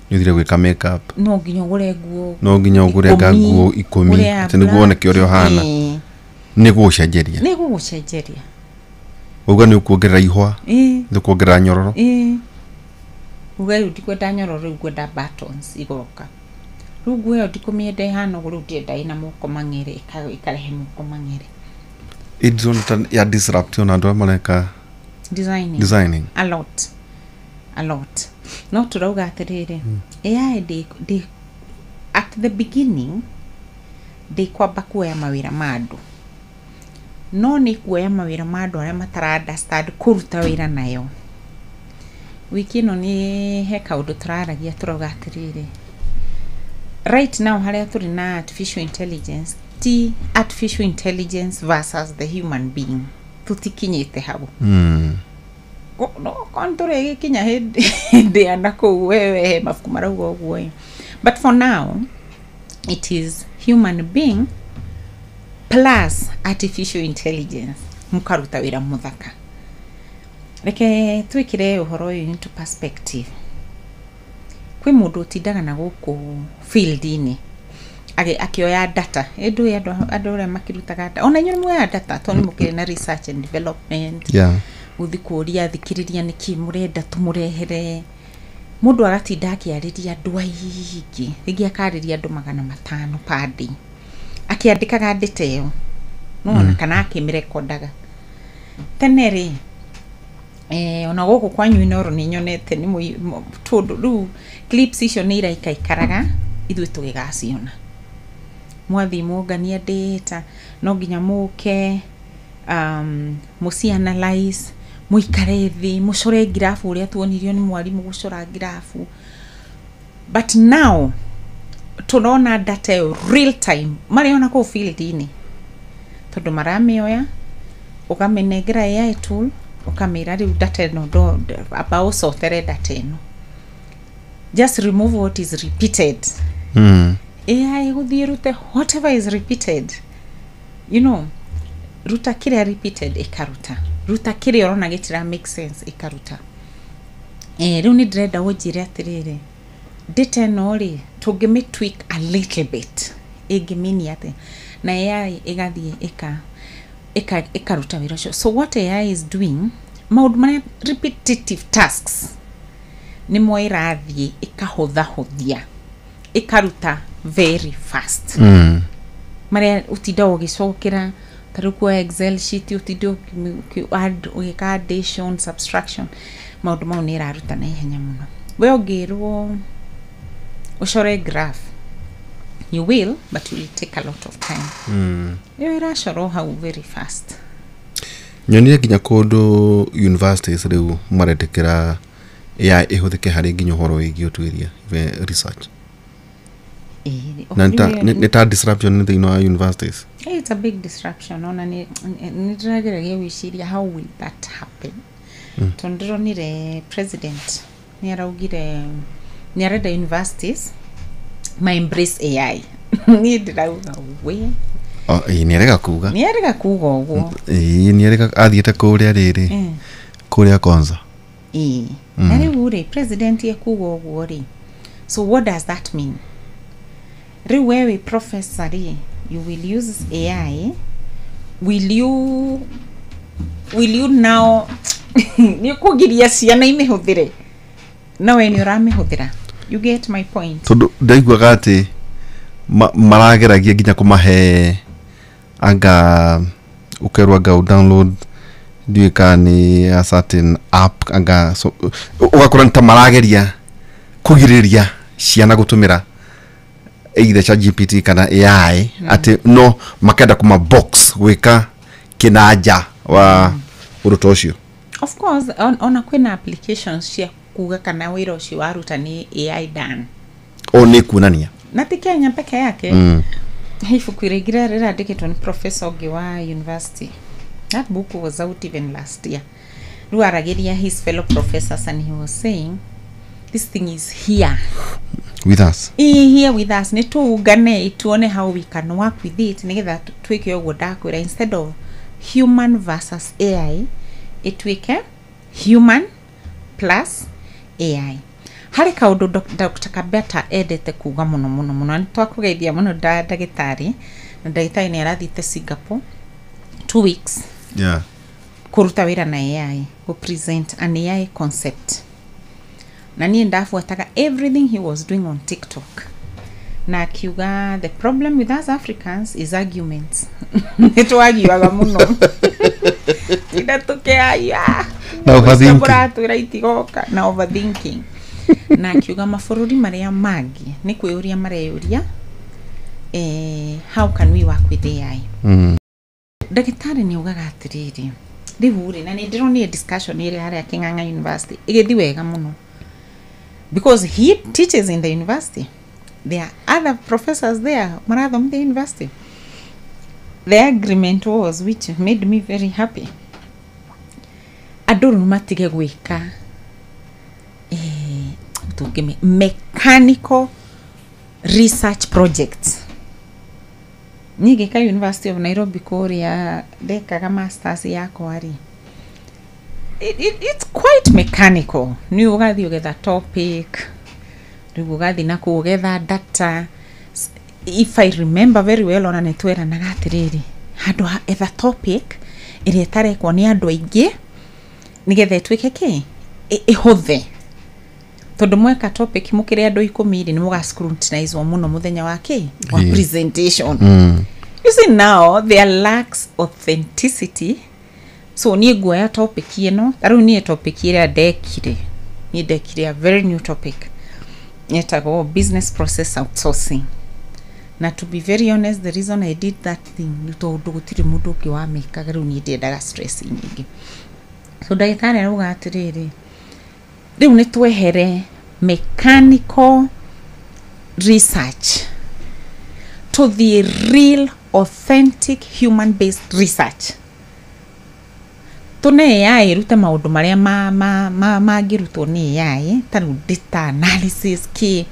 ni thira gwika makeup no nginya ugure nguo nguo 10 ati niguo oneke uria hana ni gucenjeria uga ni ukuongerera ihwa ni kuongerera nyororo uga yu ndikwenda nyororo ukwenda buttons igoka rugu yo ndikumiende hano gurutie ndai na moko mangere ikarehe moko mangere. It's on ya disruption and maleka designing a lot. No turauga atirire AI they at the beginning they kwamba kuoya mawira mandu no ni kuoya mawira mandu aria matara understand kuruta wira nayo. Wiki no ni he kaundu turaragia turauga atirire right now haria turi na artificial intelligence ti artificial intelligence versus the human being tutikinyite hau. No kontore gikinya hindi andako wewe mafuku maraugo guo. But for now it is human being plus artificial intelligence mukaruta wira muthaka. Reke twikire uhoro into perspective. Kwi mundu tindaga na guku field ini akioya data andu ria makirutaga data ona nyumu ya data to ni mukire na research and development uthi kuria thikiriria niki murenda tumurehere mundu agatinda akiariria andu aiki rigi akariria andu 500 padi akiandikaga detail no kana akimirekodaga teneri ona goko kwanyu inoro ni nyonete ni tondu ru clips icio ni iraika ikaraga ithui tugigaciona mwathi mugania data no nginya muke musi analyze muikare thi mucore graph uria tuonirio ni mwalimu gucora graph. But now tunona data real time mariona ko field ini tondu maramioya ukamenegera AI tool ukamira riu data no do about sothere data no just remove what is repeated. AI guthiirute whatever is repeated, you know, ruta kire repeated ikaruta ruta kire orona gitira make sense ikaruta. Riu ni direda wojire atirire data no ri tungimi tweak a little bit igimini ate na AI igathie ikaruta wira ucio. So what AI is doing, maundu mara repetitive tasks ni mo irathie ikahothahothia ikaruta very fast. Maria utinda ugicokera taruko Excel sheet utindo add addition subtraction maundu mau ni iraruta na ihenya muno. We ongirwo ucore graph, you will, but it will take a lot of time. You iracoro how very fast. Nyonire nginya kundu universities riu maretekera AI ihuthike hari nginya horo wigi utuiria research. Nita disruption in the universities. It's a big disruption. Ona ni drageragia wishiria how will that happen? Tondro ni the president ni araugire ni arenda universities ma embrace AI. Ni ndirauga we. Ni arega kuga. Ni arega kuga ugo. Ni arega athiete kuria riri. Kuria kwanza. Nari ure president ye kuga ugo ri. So what does that mean? Rewewe professor, you will use AI. Will you now ni kugiria ciana imehuthire na we ni uramehũthĩra? You get my point. Tondu ndaiguaga ati marageragia nginya kumahe anga ukerwa ga download ndiukani a certain app anga so ugakora nta marageria kugiriria ciana gutumira either ChatGPT kana AI ati no makenda kuma box weka kinaja wa uruto ucio. Of course on kwina applications cia kuga kana wira ucio waruta ni AI done. Ni kunania na ti Kenya peke yake. Ibuku iregira rĩrandĩkĩtwo ni professor ũngĩ wa university. That book was out even last year. Rĩu arageria his fellow professors and he was saying this thing is here with us. Here with us. Ni tuungane tuone how we can work with it. Nigetha twike ũguo ndakwĩra, instead of human versus AI, itwike human plus AI. Hari kaundu Dr. Kabeta edete kuga muno. Ni twakugeithia muno ndagĩtarĩ. Na ndagĩtarĩ ni arathite Singapore 2 weeks. Yeah. Kuruta wira na AI, go present an AI concept. Na niĩ ndafuataga everything he was doing on TikTok. Na akiuga the problem with us Africans is arguments. Nitwagiaga muno. Tida tukeaya. Na overthinking. Na overthinking. Na akiuga mabũrũri maria mangi ni kwĩũria mareyũria how can we work with AI? Ndagĩtarĩ ni ugaga atiriri. Rĩu na nĩ ndĩronire discussion ĩrĩa harĩa King'ang'a University igĩthi wega muno. Because he teaches in the university. There are other professors there, Marathon the university. The agreement was, which made me very happy. Adoro matige gwika mechanical research projects. Nigeka University of Nairobi Korea dekaga masters yako ari. It's quite mechanical. Ni ugathi ugetha topic, ni ugathi na kugetha data. If I remember very well, ona netwera na gatiriri handu etha topic iri tarekwo ni andu aingi nigetha twike ki ihuthe. Tondu mweka topic mukire andu 10 ni muga scrutinize muno muthenya wake wa presentation. You see now there lacks authenticity. So ni guaya topic ino taru ni topic ira dekire ni dekire a very new topic yetago business process outsourcing. Na to be very honest, the reason I did that thing ni tondu gutire mundu ki wa meka garu ni ndendaga stress nyingi. So ndagĩtarĩ arauga atiriri riu ni twehere mechanical research to the real authentic human based research. Tune AI rute maundu maria magirutwo ni AI taru data analysis ki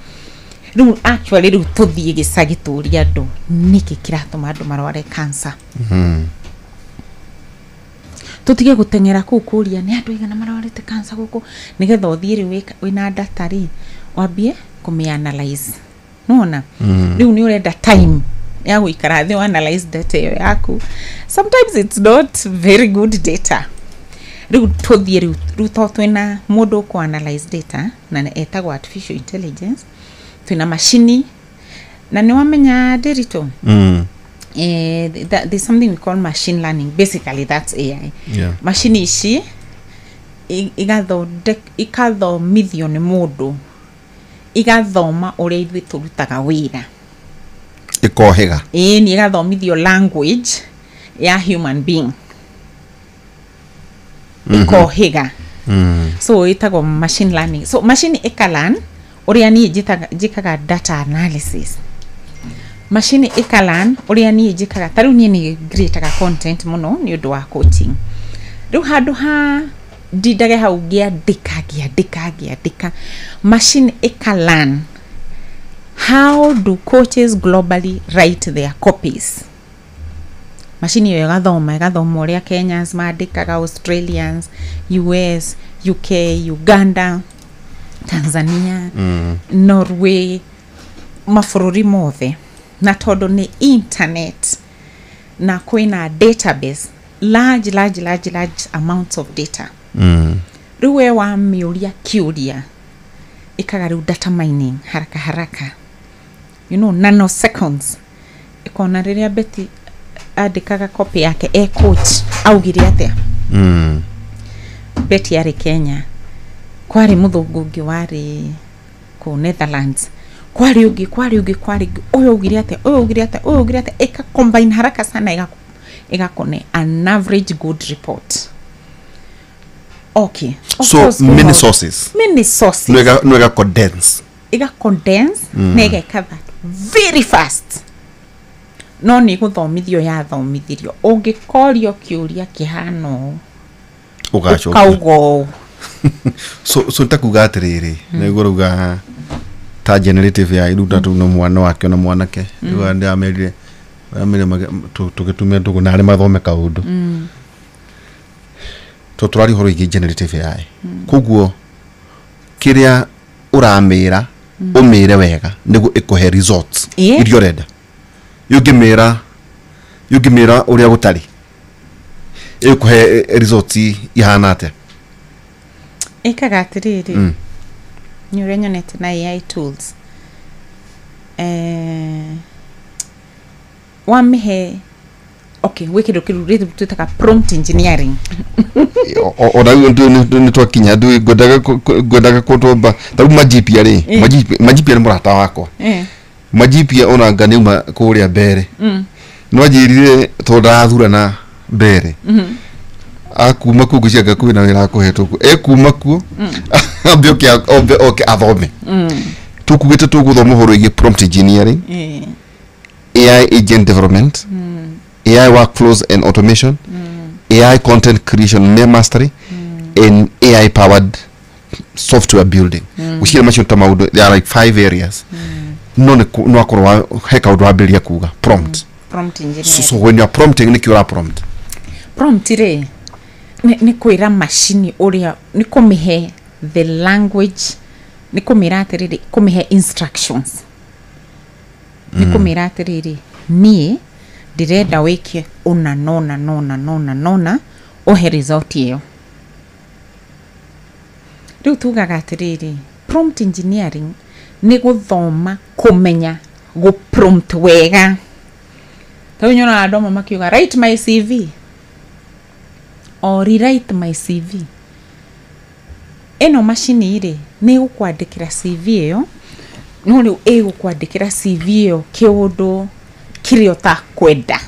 riu actually riu tuthie gicagituria andu niki kiratuma andu marware cancer. Tutige gutengera kukuria ni andu igana marwarite cancer guku nigetha uthie riu wina data ri wambie kume analyze nona riu ni urenda time ya guikara thi analyze data yo yaku. Sometimes it's not very good data. Riu tuthie riu to twina mundu ko analyze data na etagwo artificial intelligence, twina machine na ni wamenya digital there's something we call machine learning. Basically that's AI. Machine ici ikathomithio ni mundu, igathoma uria ithui turutaga wira, ikohega ni igathomithio language ya human being, ikohega. So itagwo machine learning. So machine ikalan uria ni jikaga data analysis. Machine ikalan uria ni jikaga taru ni greataga content muno ni undu wa coaching. Riu handu ha didage hau gia dika machine ikalan how do coaches globally write their copies. Machine yo igathoma uria Kenyans mandikaga, Australians, US, UK, Uganda, Tanzania, Norway, mafururi mothe. Na todo ni internet na kwina database large amounts of data. Ruwe wa miuria kiuria ikaga riu data mining haraka, you know, nanoseconds. Ikona riria Betty andikaga copy yake coach augire atia Betty ari Kenya, kwari muthungu ungi wari ku Netherlands, kwari ugi uyu ugire atia eka combine haraka sana igakone an average good report. Okay, so many sources no condense nega cover very fast. No ni guthomithio ya thomithirio ungikorio kiuria kihano ugachoka so takuga atiriri niguruga ta generative ya iruta tu no mwana wake na mwanake riwa ndamerire tugitumia ndugu na ari mathome kaundu to turari horo igi generative ya kuguo kiria uramira umire wega nigu ikohe results irio renda yugimira uria gutari ikohe results ihana ate ikaga atiriri ni uria nyonete na AI tools wamihe okay wikido kirurite tutaka prompt engineering ona ndu twakinya ndu godaga kutomba tabu majipia ri majipia ni murata wako majipia ona ngani uma kuria mbere no njirire to ndathurana mbere akuma ku gucianga kwina wira kuhetwo ekuma ku ambe okay athome tukugite tuguthoma horo igi prompt engineering AI agent development AI workflows and automation AI content creation mastery and AI powered software building ushira macho tamaudo there are like 5 areas no akorwa heka udo abelia kuga prompt engineering. So when you are prompting ni kiura prompt re ni kuira machine uria ni kumihe the language ni kumira atiriri kumihe instructions ni kumira atiriri ni direda weke una nona ohe result iyo riu tugaga atiriri prompt engineering ni guthoma kumenya go prompt wega tawonyona adoma makiuga write my CV or rewrite my CV. Eno machine ire ni gukwandikira CV iyo no riu gukwandikira CV iyo kiundu kirio ta kwenda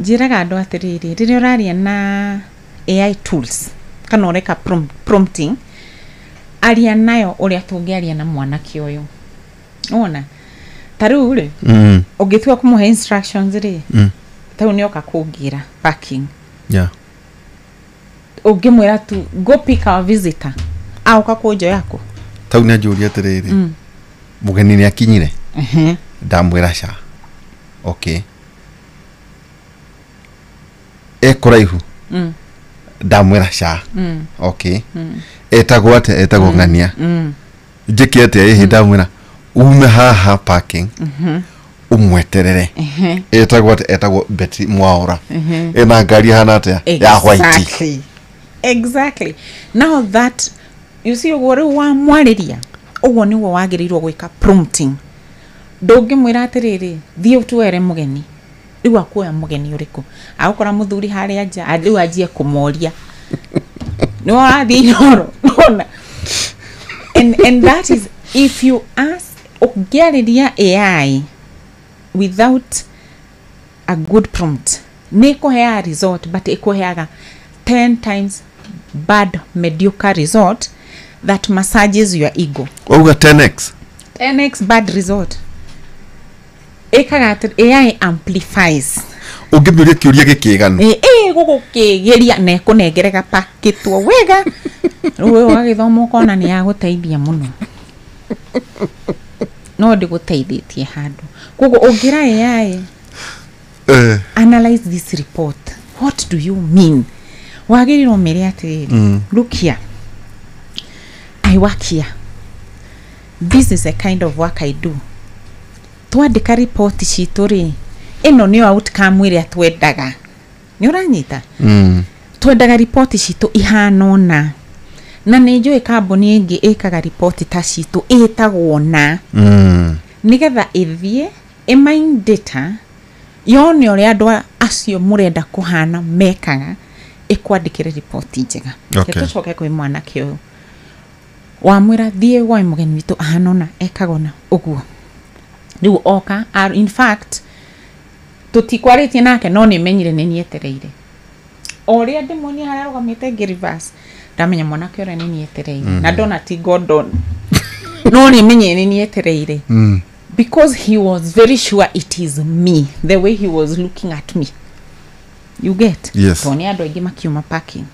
jiraga andu atiriri riria uraria na AI tools kana ureka prompting aria nayo uria tungiaria na mwanake uyu ona taru ri ungithua kumuhe instructions ri tau nioka kugira parking ungimwira tu go pick our visitor au kakujo yako tau na juria atiriri mugeni ni akinyire ndamwira sha okay ekoraihu ndamwira sha okay etagwo ngania jikete ihinda mwina ume haha parking umweterere etagwo Betty Mwaura ena ngari hana atia ya white exactly now that you see wa mwariria ogwo ni wo wagirirwo gwika prompting ndungi mwira atiriri thie tuere mugeni riu akuoya mugeni uriku agukora muthuri hari anja riu ajie kumoria no athi noro and that is if you ask ogeriria AI without a good prompt neko hea result but ekoheaga 10 times bad mediocre result that massages your ego. Oga 10x bad result. Ekaga AI amplifies. Ugimuria kiuria gikiganu. Gugu kigeria ne kunegerega pakitwo wega. Wewe wagithoma kona ni ya guteithia muno. No ndiguteithĩtie handu. Gugu ungira AI analyze this report. What do you mean? Wagirirwo mere atiriri. Look here. I work here. This is a kind of work I do. Twandika report citu ri ino ni outcome iria twendaga. Ni uranyita? Twendaga report citu ihanona. Na nijue kambuni ingi ikaga report ta citu itagwo na. Nigetha ithie mine data yone uri andu acio murenda kuhana mekaga ikwandikire report njega. Tucoke kwi mwana kio. Wamwira thie gwa mugeni witu ahanona ekagona uguo. Riu oka in fact tutikwarĩtie nake no nĩ menyire nĩ nietereire. Oria ndĩmuonia harĩa arũgamĩte ngĩreverse ndamenya mwanake ũrĩa nĩ nietereire na ndona ti Gordon no nĩ menye nĩ nietereire because he was very sure it is me the way he was looking at me. You get? Yes. Toni andũ aingĩ makiuma parking.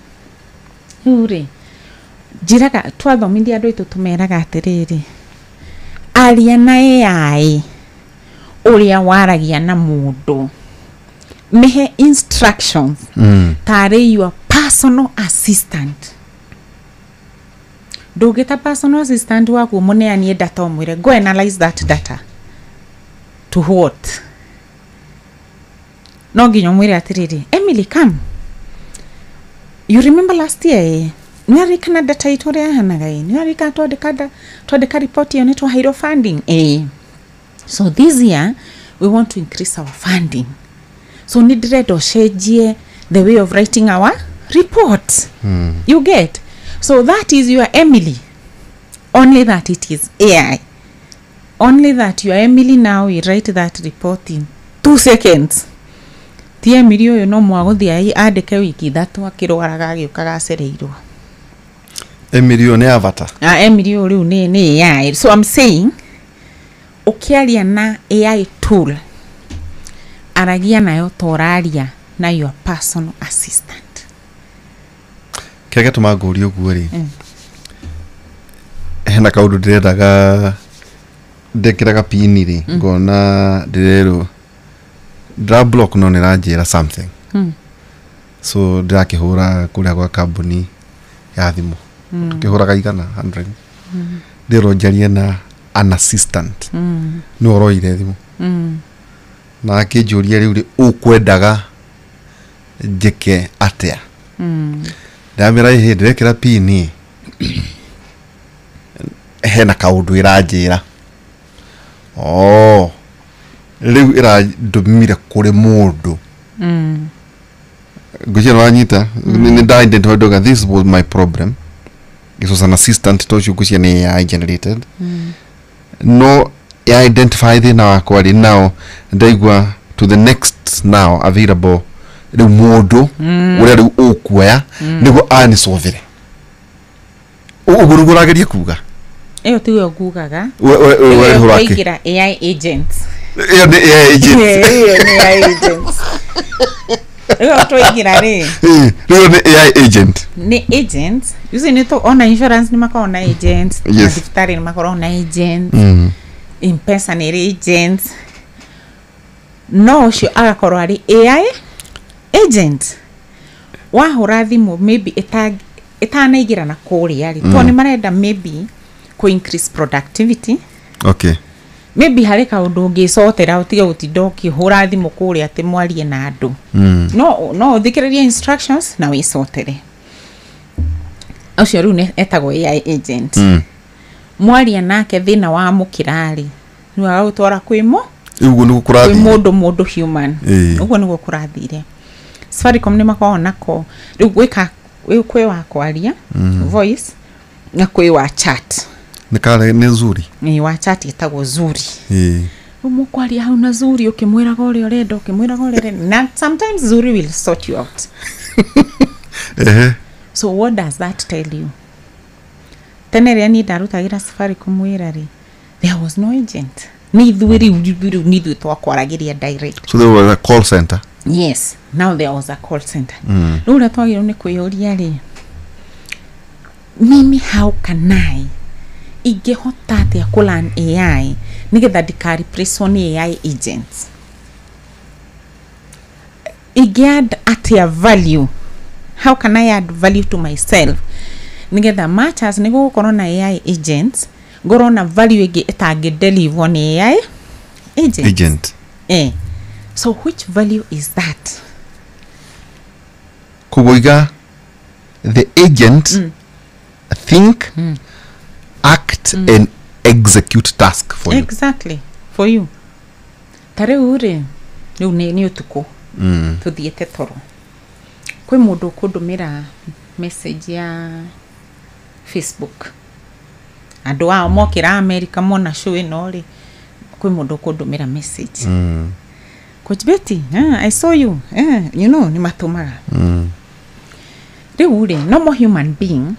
Hure jiraga twathomithia andũ aitũ tumeraga atiriri aria na AI uria waragia na mundu mehe instructions tare your personal assistant ndugita personal assistant waku muneanie data omwire go analyze that data to what no nginya mwire atiriri Emily come you remember last year Nari kana data itoria hanaga nari ka twandika report on it higher funding so this year we want to increase our funding so need to change the way of writing our report. You get? So that is your Emily, only that it is AI, only that your Emily now you write that report in 2 seconds. The Emily you no mwaguthia andike wiki thatu akirwaraga agiukaga acereirwo. Emilio ne avatar. Emilio riu ni AI. So I'm saying ukiaria na AI tool aragia nayo toraria na your personal assistant. Kega tumaguri uguo ri. Hena kaundu ndirendaga ndekiraga pin ri ngona ndirero dra block no niranjira something. So ndirakihura kuria kwa kambuni ya thimu. Tukihuraga igana 100 ndiro njarie na an assistant no roire thimu na akijuria riu ri ukwendaga njike atia ndamira ihe ndirekira pin hena kaundu iranjira riu irandumire kuri mundu ngujira wanyita ni da identify this was my problem. It was an assistant to you kusia ni AI generated. No, I identify the now ndaigwa to the next now available the modo uri ukuya nigo ani solve. Ugurugurageria kuga. Eyo tiwe okugaga. We huraki. AI agents. Eyo ni AI agents. Eyo ni AI agents. Eyo toigira ri. Eyo ni AI agent. Ni agents. Yuzi ni to ona insurance ni makona agents. Yes. Daftari ni makona agents. M-Pesa ni agents. No sho agakorwo ari AI agent. Wahura thimu maybe itanaigira na kuria ri. To ni marenda maybe ku increase productivity. Okay. Maybe harĩ kaũndũ ũngĩcotera ũtige gũtinda ũkĩhũra thimũ kũrĩa atĩ mwarie na andũ. No ũthikĩrĩrie instructions na wĩcotere. Ũcio rĩu nĩ etagwo AI agent. Mwaria nake thĩna wa mũkĩrarĩ nĩ agũtwara kwĩmo ũguo nĩ gũkũrathire mũndũ human. Ũguo nĩ gũkũrathire. Safaricom nĩ makoragwo nako rĩu gwĩka kwĩ wa kwaria voice na kwĩ wa chat. Nĩ Zuri. Ni wa chat etagwo Zuri. Umukwaria hau na Zuri ukimwiraga ũrĩa ũrenda ukimwiraga ũrĩa na sometimes Zuri will sort you out. So what does that tell you? Tene rĩa ni ndarutagira Safaricom wĩra rĩ, there was no agent. Ni ithuĩ twakwaragiria direct. So there was a call center. Yes, now there was a call center. Rĩu ũrĩa twagĩrĩirwo nĩ kwĩyũria rĩ, mimi how can I ingehota atĩa kũlearn AI nigetha ndika-replace nĩ AI agents? Ingĩ-add atĩa value? How can I add value to myself nigetha much as nĩ gũgũkorwo na AI agents ngorwo na value ĩngĩ ĩtangĩ-deliver nĩ AI agent? So which value is that? Kuboiga the agent think, act and execute task for you. Exactly, for you. Tare ure ni utuko. Tuthiete toro. Kwe mũndũ kũndũmĩra message ya Facebook. Andũ ao mokĩra America mona show ĩno rĩ, kwe mũndũ kũndũmĩra message. Coach Betty, I saw you. You know, ni matumaga. Rĩu rĩ, no human being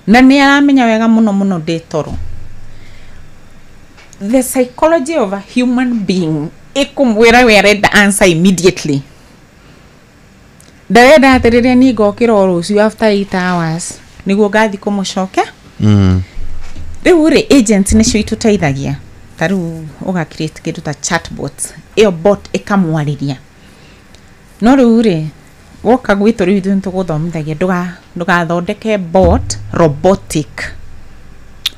na nĩ aramenya wega mũno ndĩ toro. The psychology of a human being ikumwĩra we arenda answer immediately. Ndarenda atĩrĩrĩa ni ngokĩra rũciũ after 8 hours nĩguo ngathi kũmũcokia. Rĩu rĩ, agents nĩcio itũteithagia. Tarĩu ũga create kĩndũ ta chatbot. Ĩyo bot ĩkamwarĩria. No rĩu rĩ, woka gwitũ rĩu ithuĩ nĩtũgũthomithagia ndũgathondeke bot robotic.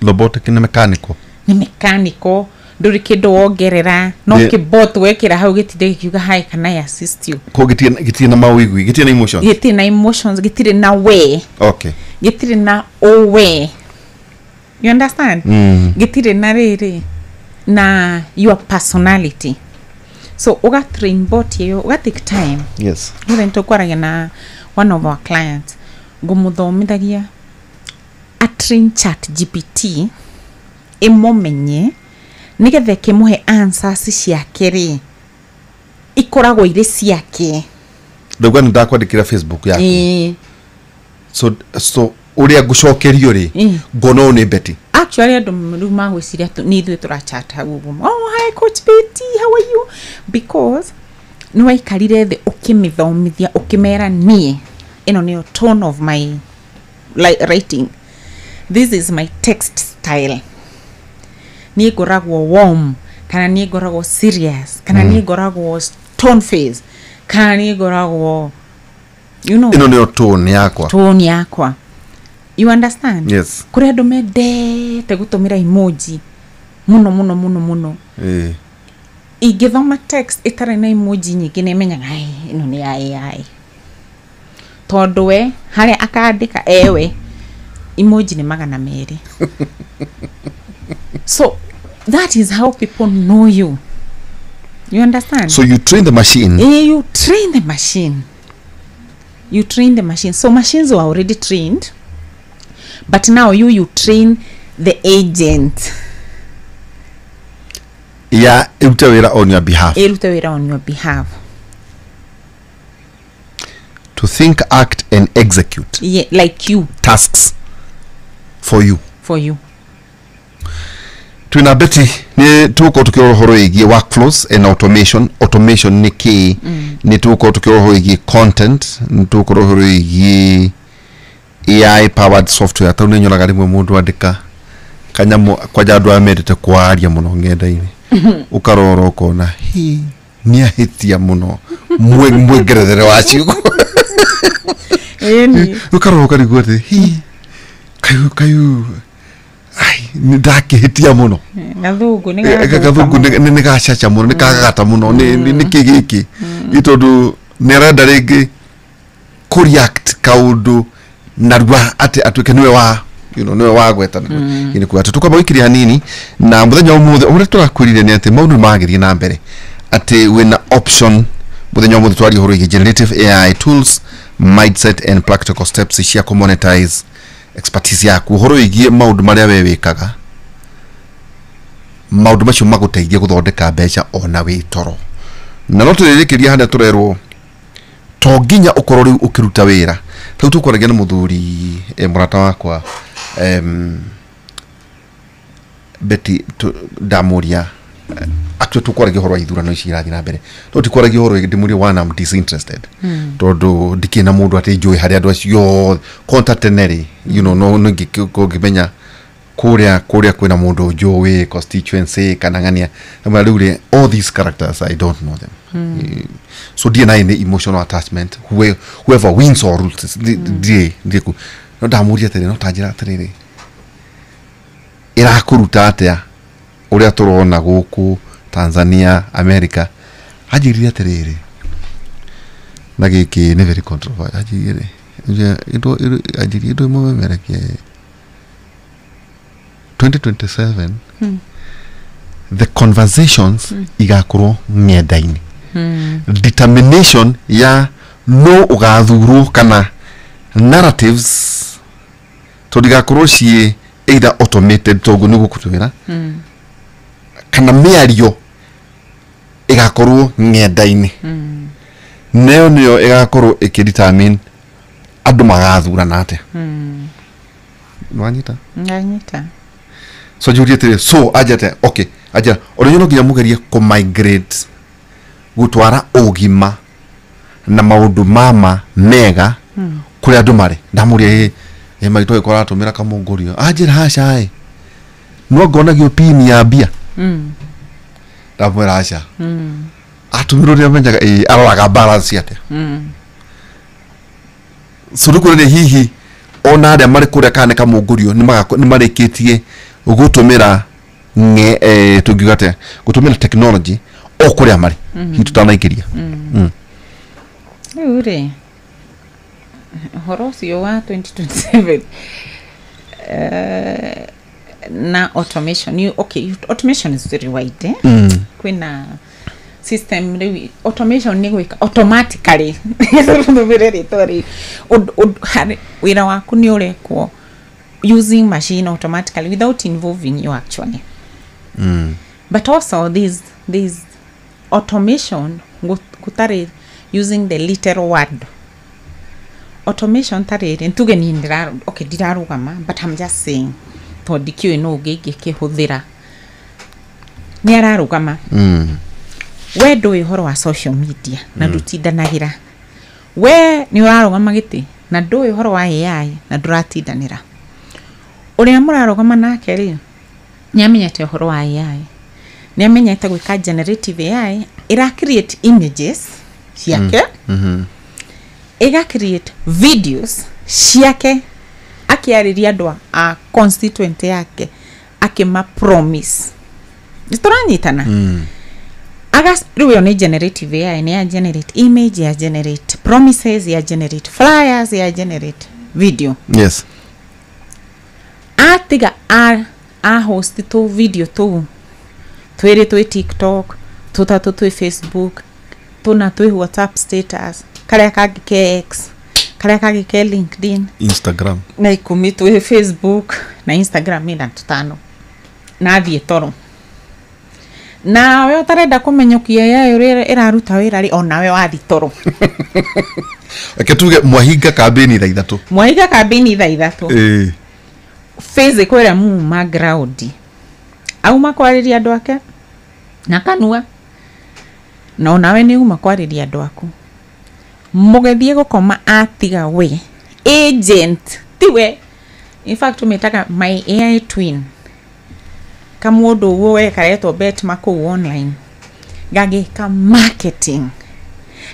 Robotic ni mechanical. Ni mechanical. Ndũrĩ kĩndũ wongerera no kĩbot wekĩra hau gĩtinde gĩkiuga hi can I assist you. Ko gĩtirĩ na mawĩgwi, gĩtirĩ na emotions. Gĩtirĩ na emotions, gĩtirĩ na we. Okay. Gĩtirĩ na owe. You understand? Gĩtirĩ na rĩrĩ na your personality. So uga train bot yeyo uga take time. Yes. Ndio nitokwaragia na one of our clients ngumuthomithagia a train chat GPT imomenye nigethe kimuhe answers ciake ri ikoragwo ire ciake. Ndagwa ndakwandikira Facebook yake. So uria gucokerio ri ngono ni Betty. Actually andũ rĩu magwĩciria nĩ ithuĩ tũrachat hau ũguo. Oh hi Coach Betty, how are you? Because nĩ waikarire thĩ ũkĩmĩthomithia ũkĩmera niĩ ĩno nĩyo tone of my writing. This is my text style. Niĩ ngoragwo warm kana niĩ ngoragwo serious kana niĩ ngoragwo tone phase kana niĩ ngoragwo you know ĩno nĩyo tone yakwa. Tone yakwa. You understand? Yes. Kuri andũ mendete gũtũmĩra emoji muno. Ingĩthoma text itarĩ na emoji nyingĩ nĩmenyaga ĩno nĩ AI. Tondũ we harĩa akandĩka ewe emoji nĩ 200. So that is how people know you. You understand? So you train the machine. You train the machine. You train the machine. So machines were already trained. But now you train the agent. Yeah, irutewera on your behalf. Irutewera on your behalf. To think, act and execute. Yeah, like you. Tasks for you. For you. Twina Betty ni tuko tukio horo igi workflows and automation. Automation ni key. Ni tuko tukio horo igi content. Ni tuko horo igi AI powered software. Tau ni nyoraga rimwe mundu andika kanyamo kwa jadu amedete kwaria muno ngenda-ini. Ukarora ukona hi ni ahitia muno mwegerethere wa ciugo. Eni. Ukarora ukarigwo ati hi kayu ndakihitia muno gathungu ni gacaca muno ni kagagata muno ni kigiki itondu nerenda ringi kureact kaundu narua ati atuike niwe wa niwe wagwetana ini kuga tukwamba wikiri hanini na muthenya umuthe uria turakwirire ni ati maundu magirie na mbere ati wina option muthenya umuthe twari horo generative AI tools mindset and practical steps cia ku monetize expertise yaku horo igie maundu maria we wikaga maundu macio maguteithia guthondeka mbeca ona wi toro na no turirikiria handa turerwo to nginya ukorwo riu ukiruta wira tau tukwaragia na muthuri murata wakwa Betty damuria atwe tukwaragia horo ithurano ici irathi na mbere to tikwaragia horo ndimuria one am disinterested tondu ndikina mundu ati njui hari andu acio contateneri no ngimenya kuria kwina mundu njui constituency kana ngania ama riu all these characters I don't know them so DNA ni emotional attachment whoever wins or loses ndiku no damuria tere no tajira tere irakuruta atia uria turona guku Tanzania America ajirire tere na giki ni very controversial ajirire indo mo America 2027 the conversations igakorwo ng'endaini determination ya no ugathurwo kana narratives to digakorwo cie either automated togo ni gukutwira kana miario igakorwo ng'endaini neo niyo igakorwo ikidetermine andu magathurana atia nwanyita so juliet so ajate okay aja oronyo no nginya mugerie ku migrate gutwara ugima na maundu mama mega kuri andu mari ndamuria maito ikora atumira kamungurio ajira haca no ngonagio pin ya bia ndamwira haca atumiro ria menyaga aroraga balance atia so ndukure hihi ona aria mari kuria kana kamungurio ni marikitie gutumira tugigate gutumira technology okuria mari hitutanaikĩria ure horosio wa 2027 na automation automation is very wide kwina system automation ni gwika automatically wira waku ni urekwo using machine automatically without involving you actually but also this automation gutare using the literal word automation tare ntuge ni ndira dirarugama but I'm just saying to dikio no gege kihuthira ni ararugama we do ihoro wa social media na dutindanagira we ni urarugama giti na do ihoro wa AI na duratindanira uria murarugama nake ri nyamenyete uhoro wa AI nyamenyete gwika generative AI ira create images ciake ira create videos ciake akiariria andwa a constituent yake akima promise nitoranyitana agas riwe ni generative AI ni ya generate image ya generate promises ya generate flyers ya generate video yes atiga a host to video to twere to TikTok tutatu to Facebook tuna to WhatsApp status kare kage X kare kage LinkedIn Instagram na ikumi to Facebook na Instagram ina tutano na thie toro na we utarenda kumenyokia ya iraruta wira ri ona we wathi toro aketuge mwahinga campaign tha ithatu phase kwera mu ground au makwariria andu ake na kanua no nawe ni uma kwariria andu aku mugethie gukoma atiga we agent tiwe in fact umetaka my AI twin kamuodo wo we kareto bet mako online gage ka marketing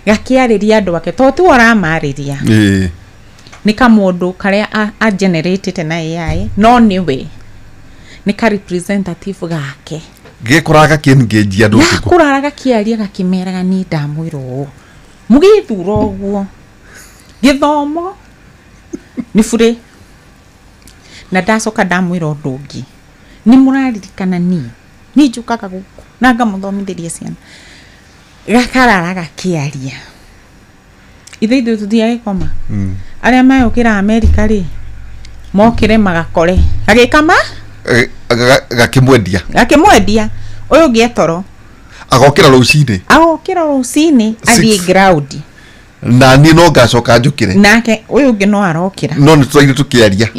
gakiariria andu ake to ti ora mariria ni kamuodo kare a generated na AI no niwe ni ka representative gake gekuraga kiengage andu ya kuraraga kiaria gakimeraga ni ndamwiro mugithura uguo githomo ni fure na ndacoka ndamwira undu ungi ni muraririkana ni njukaga guku na ngamuthomithiria ciana gakararaga kiaria ithe tuthiage koma aria mayukira America ri mokire magakore agikama gakimwendia uyu ngietoro agokira rucini athie ground na ni no ngacoka njukire nake uyu ngi no arokira no ni twaire tukiaria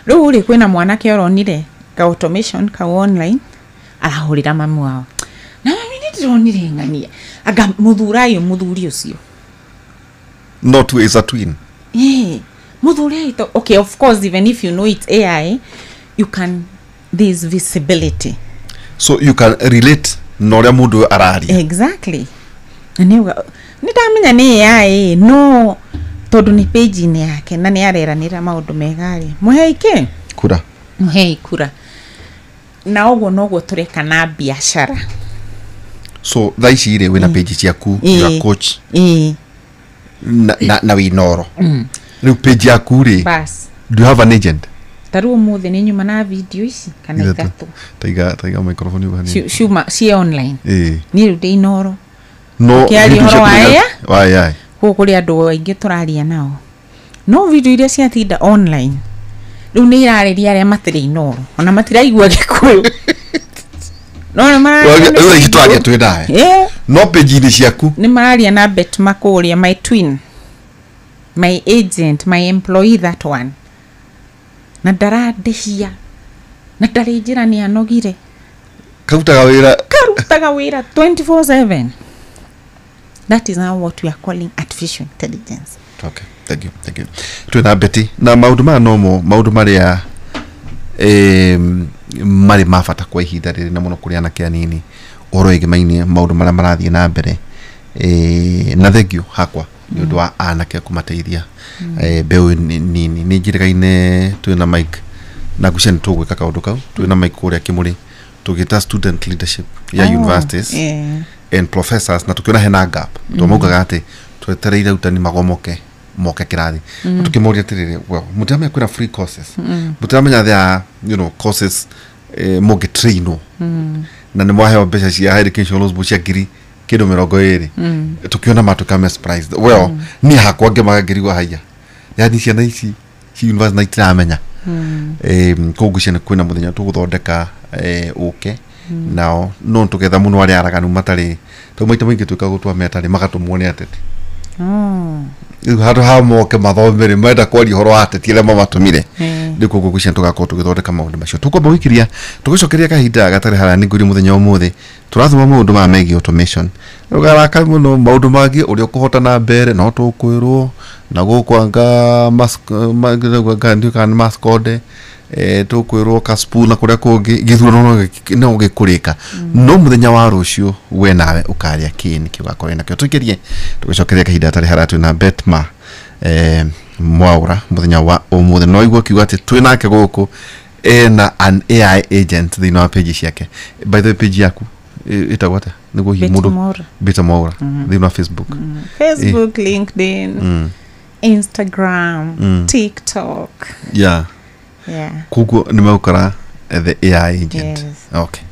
riu ri kwina mwanake oronire ka automation ka online arahurira mamu wao na mimi ndironire ngania aga muthuri ucio not is a twin muthuri okay, of course, even if you know it's AI, you can, there's visibility, so you can relate noria mundu arari exactly. Nitamenya ni AI no tondu ni page ni yake na ni areranira maundu megari muheike kura na uguo noguo tureka na biashara. So thaici ire wina page ciaku ya coach na winoro riu page yaku ri bas do you have an agent taru muthe ni nyuma na video ici kana igatu taiga microphone yuhani shuma si online ni riu de inoro no kiari horo waya kuri andu aingi turaria nao no video iria ciatinda online riu ni irareria aria matire inoro ona matiraigua gikuyu no no hitwaria twindae no page ini ciaku ni mararia na bet makuria my twin, my agent, my employee, that one na ndaradehia na ndarinjira ni anogire karutaga wira 24/7. That is now what we are calling artificial intelligence. Okay, thank you twina beti na maundu ma nomo maundu maria mari mafata kwa ihinda riri na muno kuri anake anini oro igimainie maundu maria marathie na mbere na thengio hakwa ni undu wa anake kumateithia beu nini ni njirigaine twina mic na gucia nitugwika kaundu kau twina mic kuria kimuri tugita student leadership ya universities and professors na tukiona hena gap tumugaga ati twetereire utani magomoke moke kirathi tukimuria tirire well mutamenya kwina free courses mutamenya there courses moge traino na ni mwahe mbeca cia education loans bucia ngiri kido 20 tukiona matukame surprised well ni hakwa ngemagirigwa haya yani ciana ici university na itiramenya kogucia ni kwina muthenya tuguthondeka uke nao no tugetha muno ari araganu matari tumaita maingi twikaga twa metari magatumwone atete hado ha moke mathomere menda kwari horo atete ile mamatumire ndiko gugucia tugakora tugithondeka maundu macio tukomba wikiria tugicokeria kahinda gatari harani nguri muthenya umuthi turathuma maundu ma megi automation rugaraka muno maundu magi uri ukuhota na mbere no tukwirwo na gukwanga mascode tukwirwo ka spool na kuria kungi githuro no gikurika no muthenya wa rucio we nawe ukaria kini kiugakora nakio tukirie tugicokeria kahinda tari haratu na betma mwaura muthenya wa umuthe no igwo kiuga ati twinake guku na an AI agent thina wa page ciake by the page yaku itagwata niguo hi mundu beta mwaura thina wa Facebook LinkedIn Instagram TikTok kugu nimeukara the AI agent okay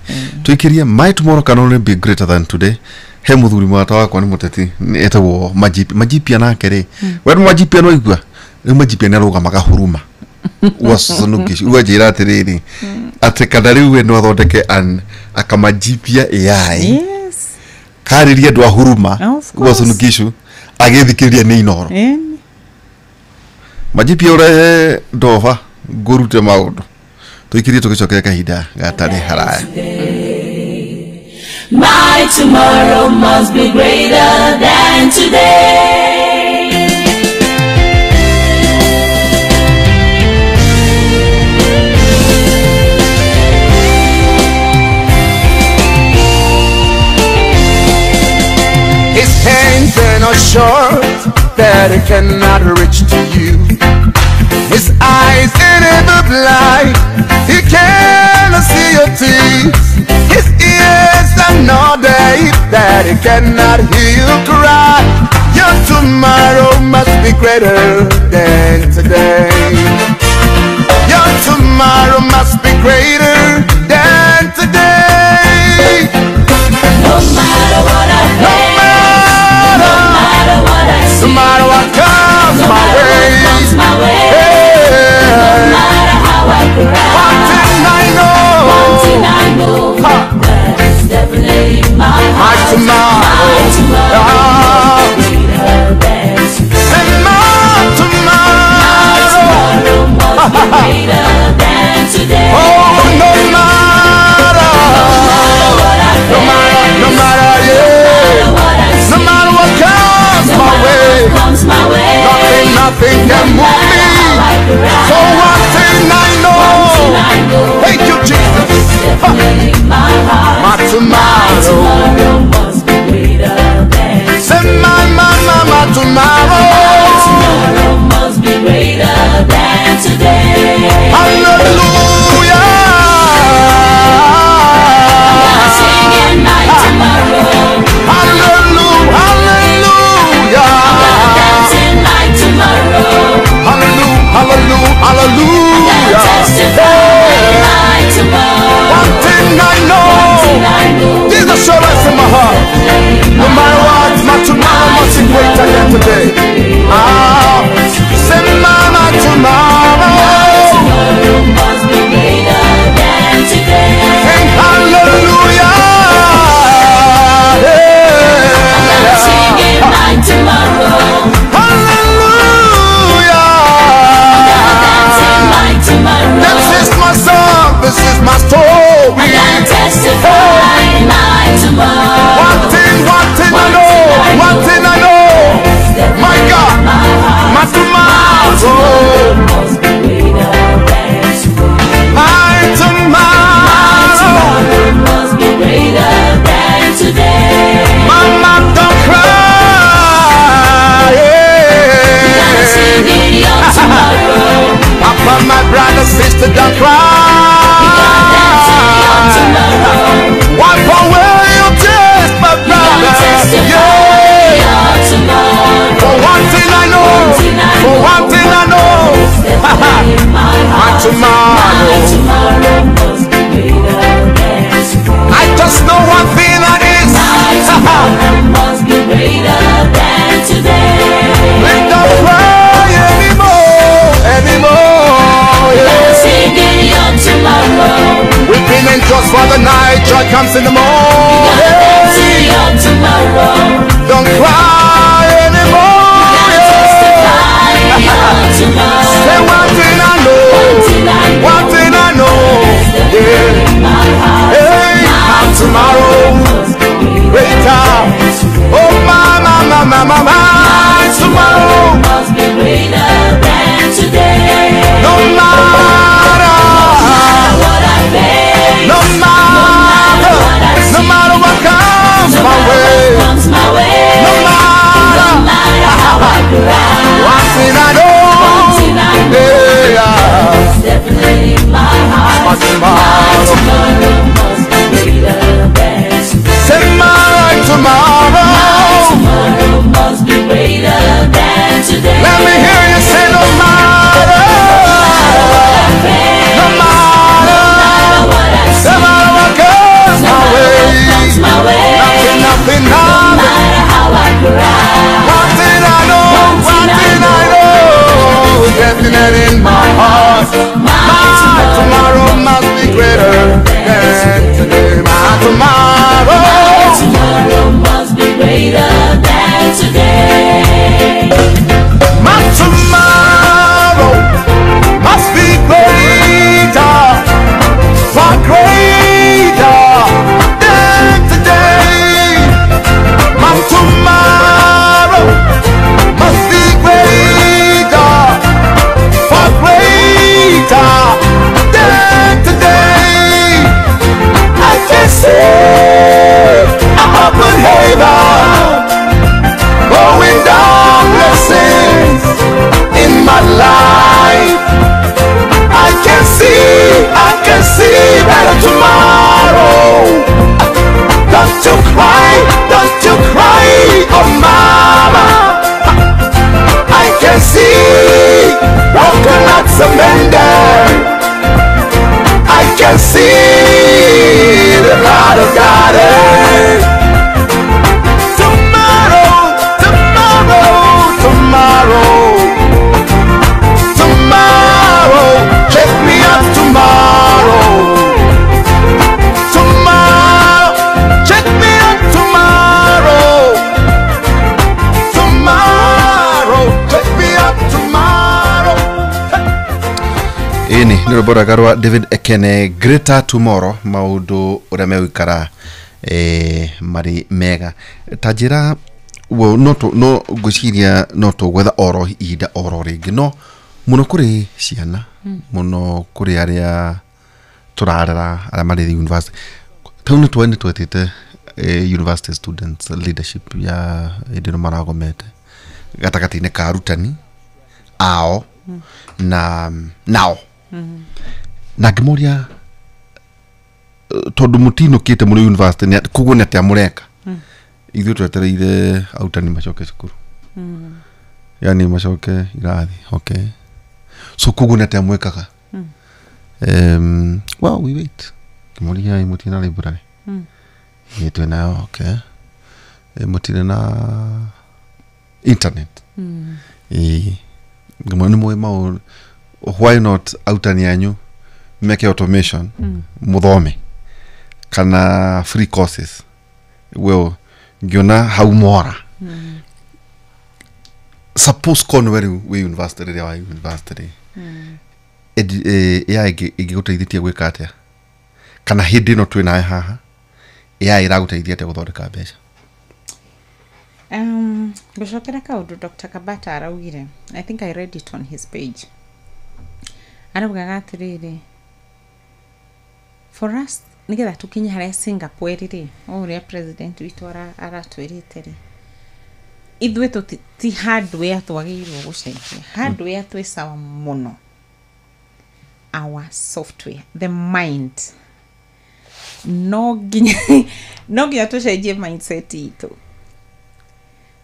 tuikirie my tomorrow can only be greater than today he muthuri mwata wakwa ni muteti etagwo majipia nake ri wewe majipia no igua majipia ni arugamaga huruma wasonukishi wajira atiriri atekadari we no athondeke an akamajipia AI kariria ndwa huruma wasonukishu agithikiria ni inoro majipia ure ndova gurute maundu tuikirie tugicokeria kahinda gatari haraya. My tomorrow must be greater than today. His hands are not short that it cannot reach to you. His eyes are never blind, he can cannot see your tears. His ears are not deaf, that he cannot hear you cry. Your tomorrow must be greater than today. Your tomorrow must be greater than today. No matter what I face, no matter what I see, no matter what comes my way, no matter how I cry, one thing I know, that's definitely in my heart. My tomorrow, and my tomorrow must be greater than today. Oh, no matter what I face, no matter, yeah, no matter what comes my way, nothing can move me. So one thing I know, thank you, Jesus. My tomorrow must be nirobora garwa David Ekene Greater Tomorrow maundu uria megwikara mari mega tajira wo no guciria no to gwetha oro ida oro ringi no muno kuri ciana muno kuri aria turarera aria mari university tauni twende twetete university students leadership ya idino maragomete gatakatine ka arutani ao na nao na gimoria tondu mutino kite muri university ni kugone te amureka ithu twetereire autani macoke cukuru yani macoke irathi okay so kugone te amwekaga well we wait gimoria mutina library yetu na okay mutina na internet gimoni moema why not autani yanyu make automation muthome kana free courses well giona how more suppose kon we university ya university ya igiguteithia gwika atia kana hindi no twina haha ya iraguteithia atia guthondeka mbeca gucokera kaundu Dr. Kabata araugire I think I read it on his page aravugaga atiriri for us nigetha tukinye haria Singapore ri uria president witu aratwirite ri ithwe ti hardware twagirwo gucenjia hardware twi sawa muno our software the mind no ginya tucenjie mindset itu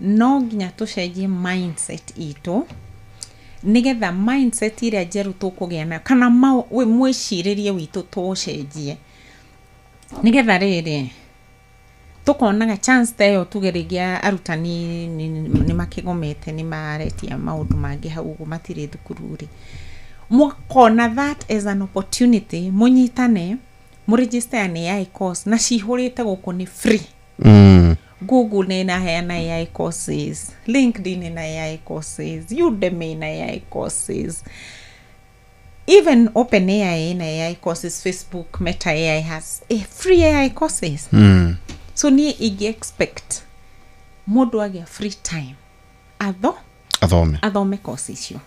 no ginya tucenjie mindset itu nigetha mindset iria njeru tukugia na kana we mwiciririe witu tucenjie nigetha riri tukonaga chance tayo tugerigia arutani ni makigomete ni maretia maundu mangi hau matire thukururi mukona that as an opportunity munyitane muregister ni AI course na cihurite guku ni free Google ni na heana AI courses, LinkedIn na AI courses, Udemy na AI courses, even OpenAI na AI courses, Facebook, Meta AI has a free AI courses. So ni igi expect modu agia free time adhome courses yo.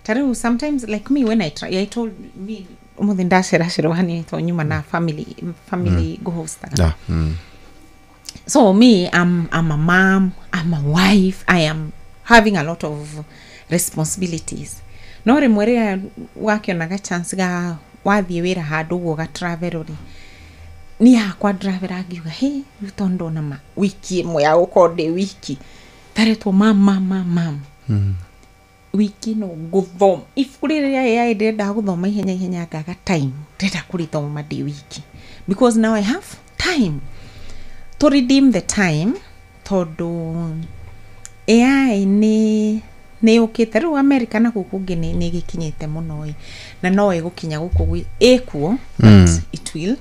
Taru sometimes like me when I told me umudinda shira hani to nyuma na family go host. So me, I'm a mom, I'm a wife, I am having a lot of responsibilities. No remwere wake onaga chance ga wathie wira handu go ga travel ri. Ni hakwa driver agiuga he utondo na wiki imwe ya ukode wiki. Taretwo mam. Wiki no guthom. If kurire AI ndenda guthoma ihenya ngaga time. Ndenda kurithoma di wiki. Because now I have time to redeem the time todo AI ni ukite ru America na gukungi ni gikinyite muno na no igukinya guku ekuo but it will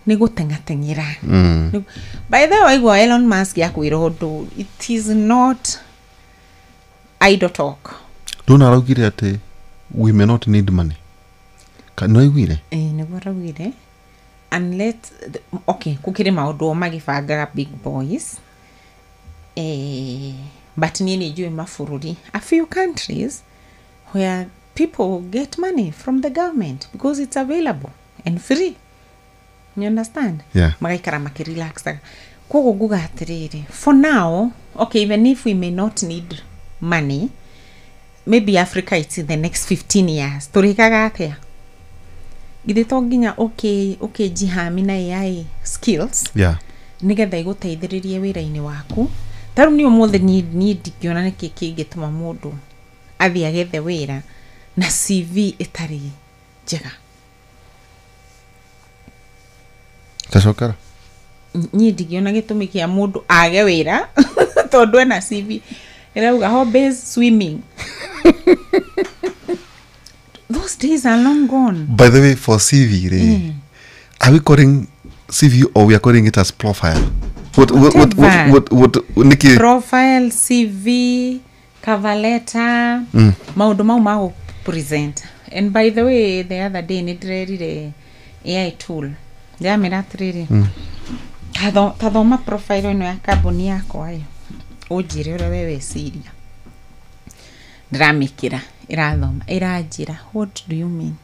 ni gutengatengera by the way go Elon Musk yakwira hundu it is not idle talk dona raugire ate we may not need money kana igwire ni gwaragwire and okay kukire maundu magibangaga big boys but ni juu mafururi a few countries where people get money from the government because it's available and free, you understand? Magaikara makirelax kogo guga atiriri for now okay even if we may not need money maybe Africa it's in the next 15 years turikaga atia githito nginya okay jihami na AI skills nigetha iguteithiririe wira-ini waku taru ni umuthe ni dikiona niki kingituma mundu athia gethe wira na CV itari njega tacokara ni dikiona gitumi kia mundu age wira tondu na CV irauga hobbies swimming. Those days are long gone. By the way, for CV, are we calling CV or we are calling it as profile? What Nikki? Profile, CV, cover letter, maundu mau present. And by the way, the other day nĩndĩrerire AI tool ndĩramĩra atĩrĩrĩ tathoma profile ĩno ya kambuni yakwa ũnjĩre ũrĩa we weciria. Ndĩramĩkĩra ĩrathoma ĩranjĩra, what do you mean?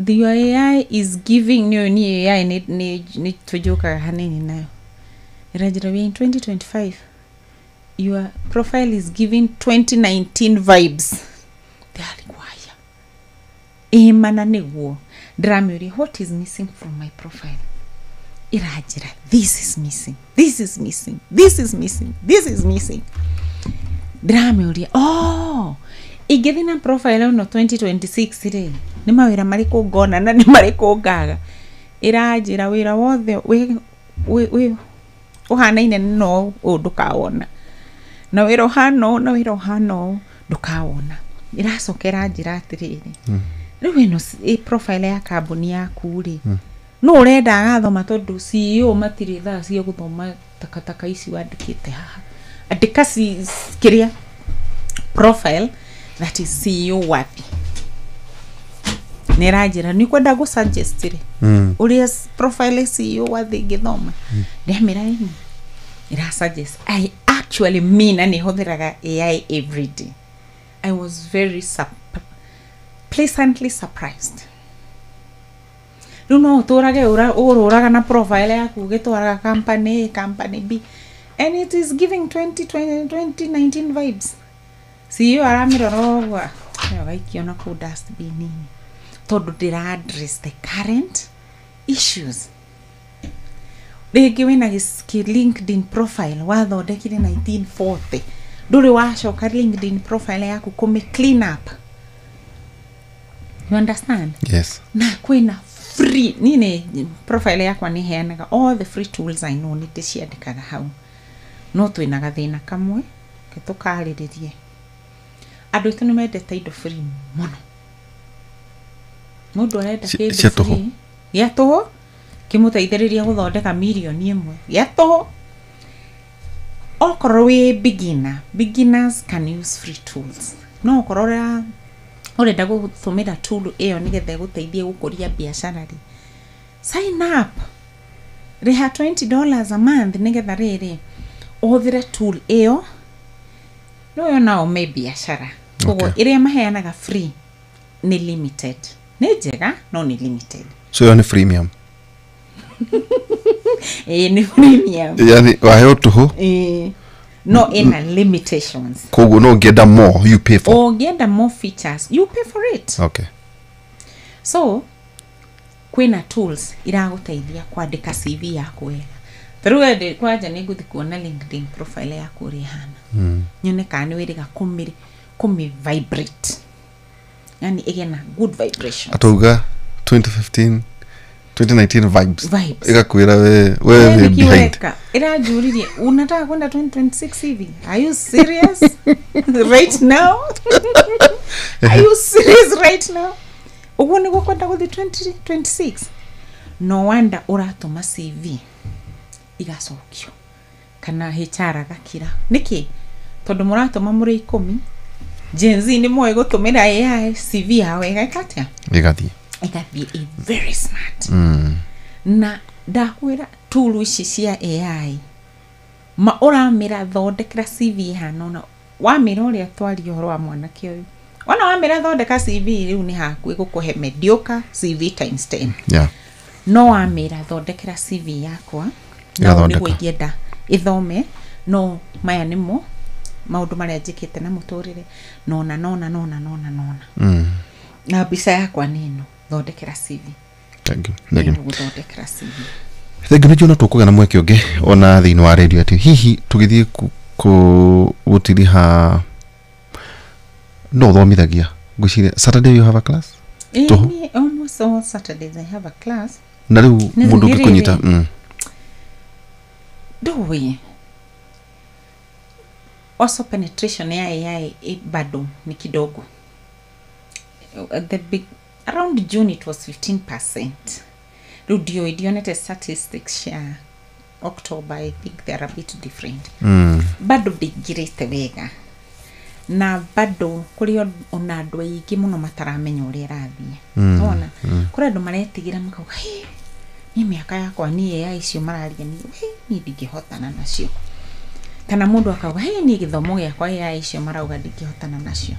The AI is giving ni AI ni tujuka hanini nayo. Ĩranjĩra we in 2025 your profile is giving 2019 vibes. Ndĩrarikwaya mana nĩguo. Ndĩramĩũria what is missing from my profile? Ĩranjĩra this is missing, this is missing, this is missing, this is missing. Ndĩramĩũria ingĩthi na profile no 2026 rĩ nĩ mawĩra marĩkũ ngona na nĩ marĩkũ ngaga. Ĩranjĩra wĩra wothe we ũhanaine no ndũkawona na wĩra ũhana na wĩra ũhana ndũkawona. Ĩracokera njĩra atĩrĩrĩ rĩu ĩno profile ya kambuni yaku rĩ no ũrenda agathoma tondũ CEO matirĩ thaa cia gũthoma takataka ici wandĩkĩte haha. Andĩka kĩrĩa profile that is CEO worthy. Nĩranjĩra nĩ kwenda gũsuggest rĩ ũrĩa profile CEO worthy ingĩthoma. Ndĩramĩra ĩno ĩrasuggest I actually mean na nĩhũthĩraga AI every day. I was very pleasantly surprised. No tũrage ũrũraga na profile yaku ũgĩtwaraga company B and it is giving 2019 vibes. CEO aramirorogwa gaikiona ku dustbin tondũ ndĩra address the current issues. Rĩngĩ wĩna LinkedIn profile wathondekire 1940 ndũrĩ wacoka LinkedIn profile yaku kũmĩ clean up. You understand? Yes. Na kwĩna free nini profile yakwa nĩ heanaga all the free tools I know nĩndĩciandĩkaga hau. No twĩna gathĩna kamwe gĩtũkarĩrĩrie. Andũ aitũ nĩ mendete indo free mũno. Mũndũ arenda kĩndũ free gĩa tũhũ kĩmũteithĩrĩria gũthondeka milioni ĩmwe gĩa tũhũ. Okorwo wĩ beginners can use free tools. No okorwo ũrenda gũtũmĩra tool ĩyo nĩgetha ĩgũteithie gũkũria biacara rĩ sign up rĩha $20 a month nĩgetha rĩrĩ ũhũthĩre tool ĩyo no nao me biacara. Koguo ĩrĩa maheanaga free ni limited. Nĩ njega no ni limited. So you're on freemium. Ni freemium. Yani waheo tuho. No ina limitations. Koguo no ngenda more you pay for. Ngenda more features you pay for it. Okay. So kwĩna tools iragũteithia kwandĩka CV yaku wega. Through kwaja nĩngũthi kuona LinkedIn profile yaku ũrĩa hana. Nyone kana nĩ wĩrĩga kũmĩ vibrate. Yani igena good vibration. Atauga 2019 vibes. Igakwĩra we behind. Irajuririe unataka kwenda 2026 hivi? Are you serious? Right now? Are you serious right now? Uguo nĩguo kwenda gũthi 2026? No wonder ũratũma CV igacokio kana HR gakira. Niki tondũ mũratũma mũrĩ 10 Gen Z nĩ moe gũtũmĩra AI CV yao ĩgakatia ĩgathiĩ very smart. Na ndakwĩra tool ici cia AI ma ũramĩra thondekera CV hana na wamĩra ũrĩa twari ũhoro wa mwanake ũyũ ona wamĩra thondeka CV rĩu nĩ hakuĩ gũkũhe mediocre CV times 10. Yeah. No wamĩra thondekera CV yakwa na nĩguo ingĩenda ithome no maya nĩmo maũndũ marĩa njĩkĩte na mũtũrĩre nona na mbica yakwa nĩno thondekera CV. Thank you. Thondekera CV. Thank you. Nĩjona tũkũgĩa na mweke ũngĩ ona thĩinĩ wa radio ati hihi tũgĩthiĩ gũtiriha no thomithagia ngwĩciria Saturday you have a class? Almost all Saturdays I have a class. Na rĩu mũndũ ũngĩkũnyita ndũĩ also penetration ya AI bado ni kidogo. Around June it was 15%. Rudio idionete statistics share October I think they are a bit different. Bado digirete wega. na bado kuri ona andu aingi muno mataramenya uria irathie ona kuri andu maretigira makauga ni miaka yakwa ni AI icio mararia ni ndingihotana nacio kana mundu akauga ni githomo giakwa AI icio marauga ndingihotana nacio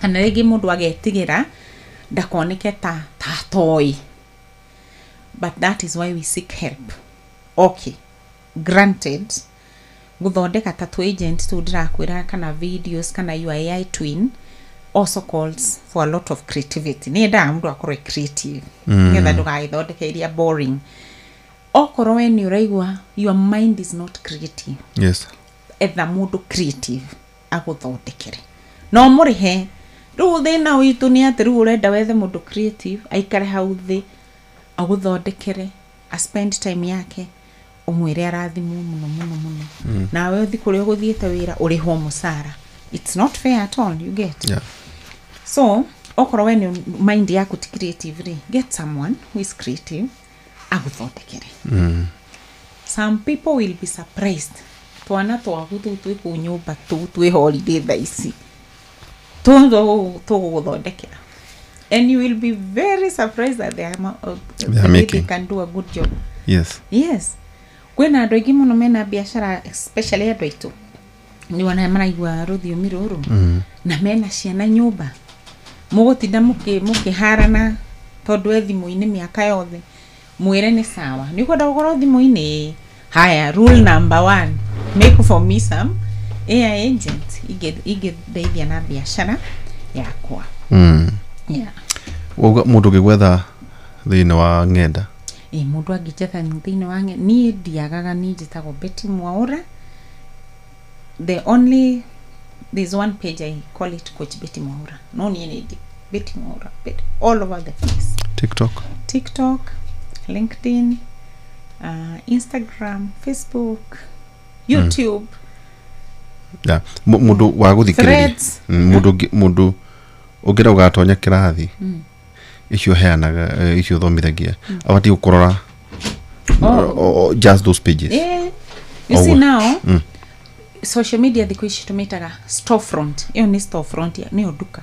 kana rigi mundu agetigira ndakoneke ta toy. But that is why we seek help. Okay, granted guthondeka tattoo agent tu ndirakwira kana videos kana AI twin also calls for a lot of creativity. Ni nda mundu akorwe creative ngetha ndugagithondeke iria boring. Okorwo we ni uraigwa your mind is not creative, yes, etha mundu creative aguthondekere no murihe riu thina witu ni ati riu urenda wethe mundu creative aikare hau thi aguthondekere a spend time yake umwire arathimu muno na we uthi kuri uguthiete wira urihwo musara. It's not fair at all, you get. Yeah. So okoro we ni mind yaku ti creative, get someone who is creative aguthondekere. Some people will be surprised twana twaku twi ku nyumba twi holiday thaisi tondo guthondekera, and you will be very surprised that they can do a good job. Yes kwena andu aingi muno mena biashara, especially andu aitu ni wana maraigua ruthiumi ruru na mena ciana nyumba mugutinda mukiharana tondu ethimu-ini miaka yothe mwire ni sawa ni kwenda gukora thimu-ini. Haya, rule number 1, make for me some AI agent igedeithia na biashara yakwa. Yeah. Woga mundu gigwetha thini wa ngenda mundu angijetha thini wa ngenda ni ndiagaga ni njitagwo Betty Mwaura. There's one page I call it Coach Betty Mwaura. No ni Betty Mwaura, but all over the place. TikTok, LinkedIn, Instagram, Facebook, YouTube. Yeah, mundu wa guthikiriria mundu ugira ugatonya kirathi icio heanaga icio thomithagia abati gukorora just those pages. You see now social media thiko ici tumitaga storefront. Iyo ni storefront ni nduka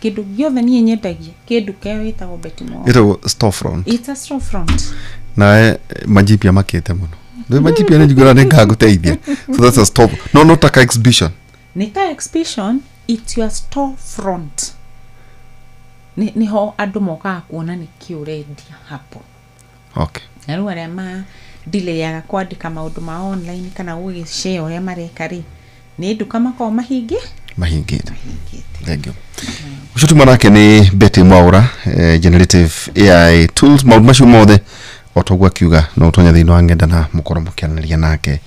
kindu giothe ni nyendagia kindu keo witagwo Betty Mwaura. Ito storefront. It's a storefront. Na majipia makete muno. Ndio majipia ni jigora nenga guteithia. So that's a stop. No, not like exhibition. Nita exhibition, it's your storefront. Ni ho andu moka kuona ni kiurendia hapo. Okay. Na ruwa rema delay ya kwandika maundu ma online kana ugi share uria marekari ni nduka makao mahingite. Thank you. Ushuti manake ni Betty Mwaura, generative AI tools maundu macio mothe otogwa kiuga no tonya thino angenda na mukoro mukianiriria nake.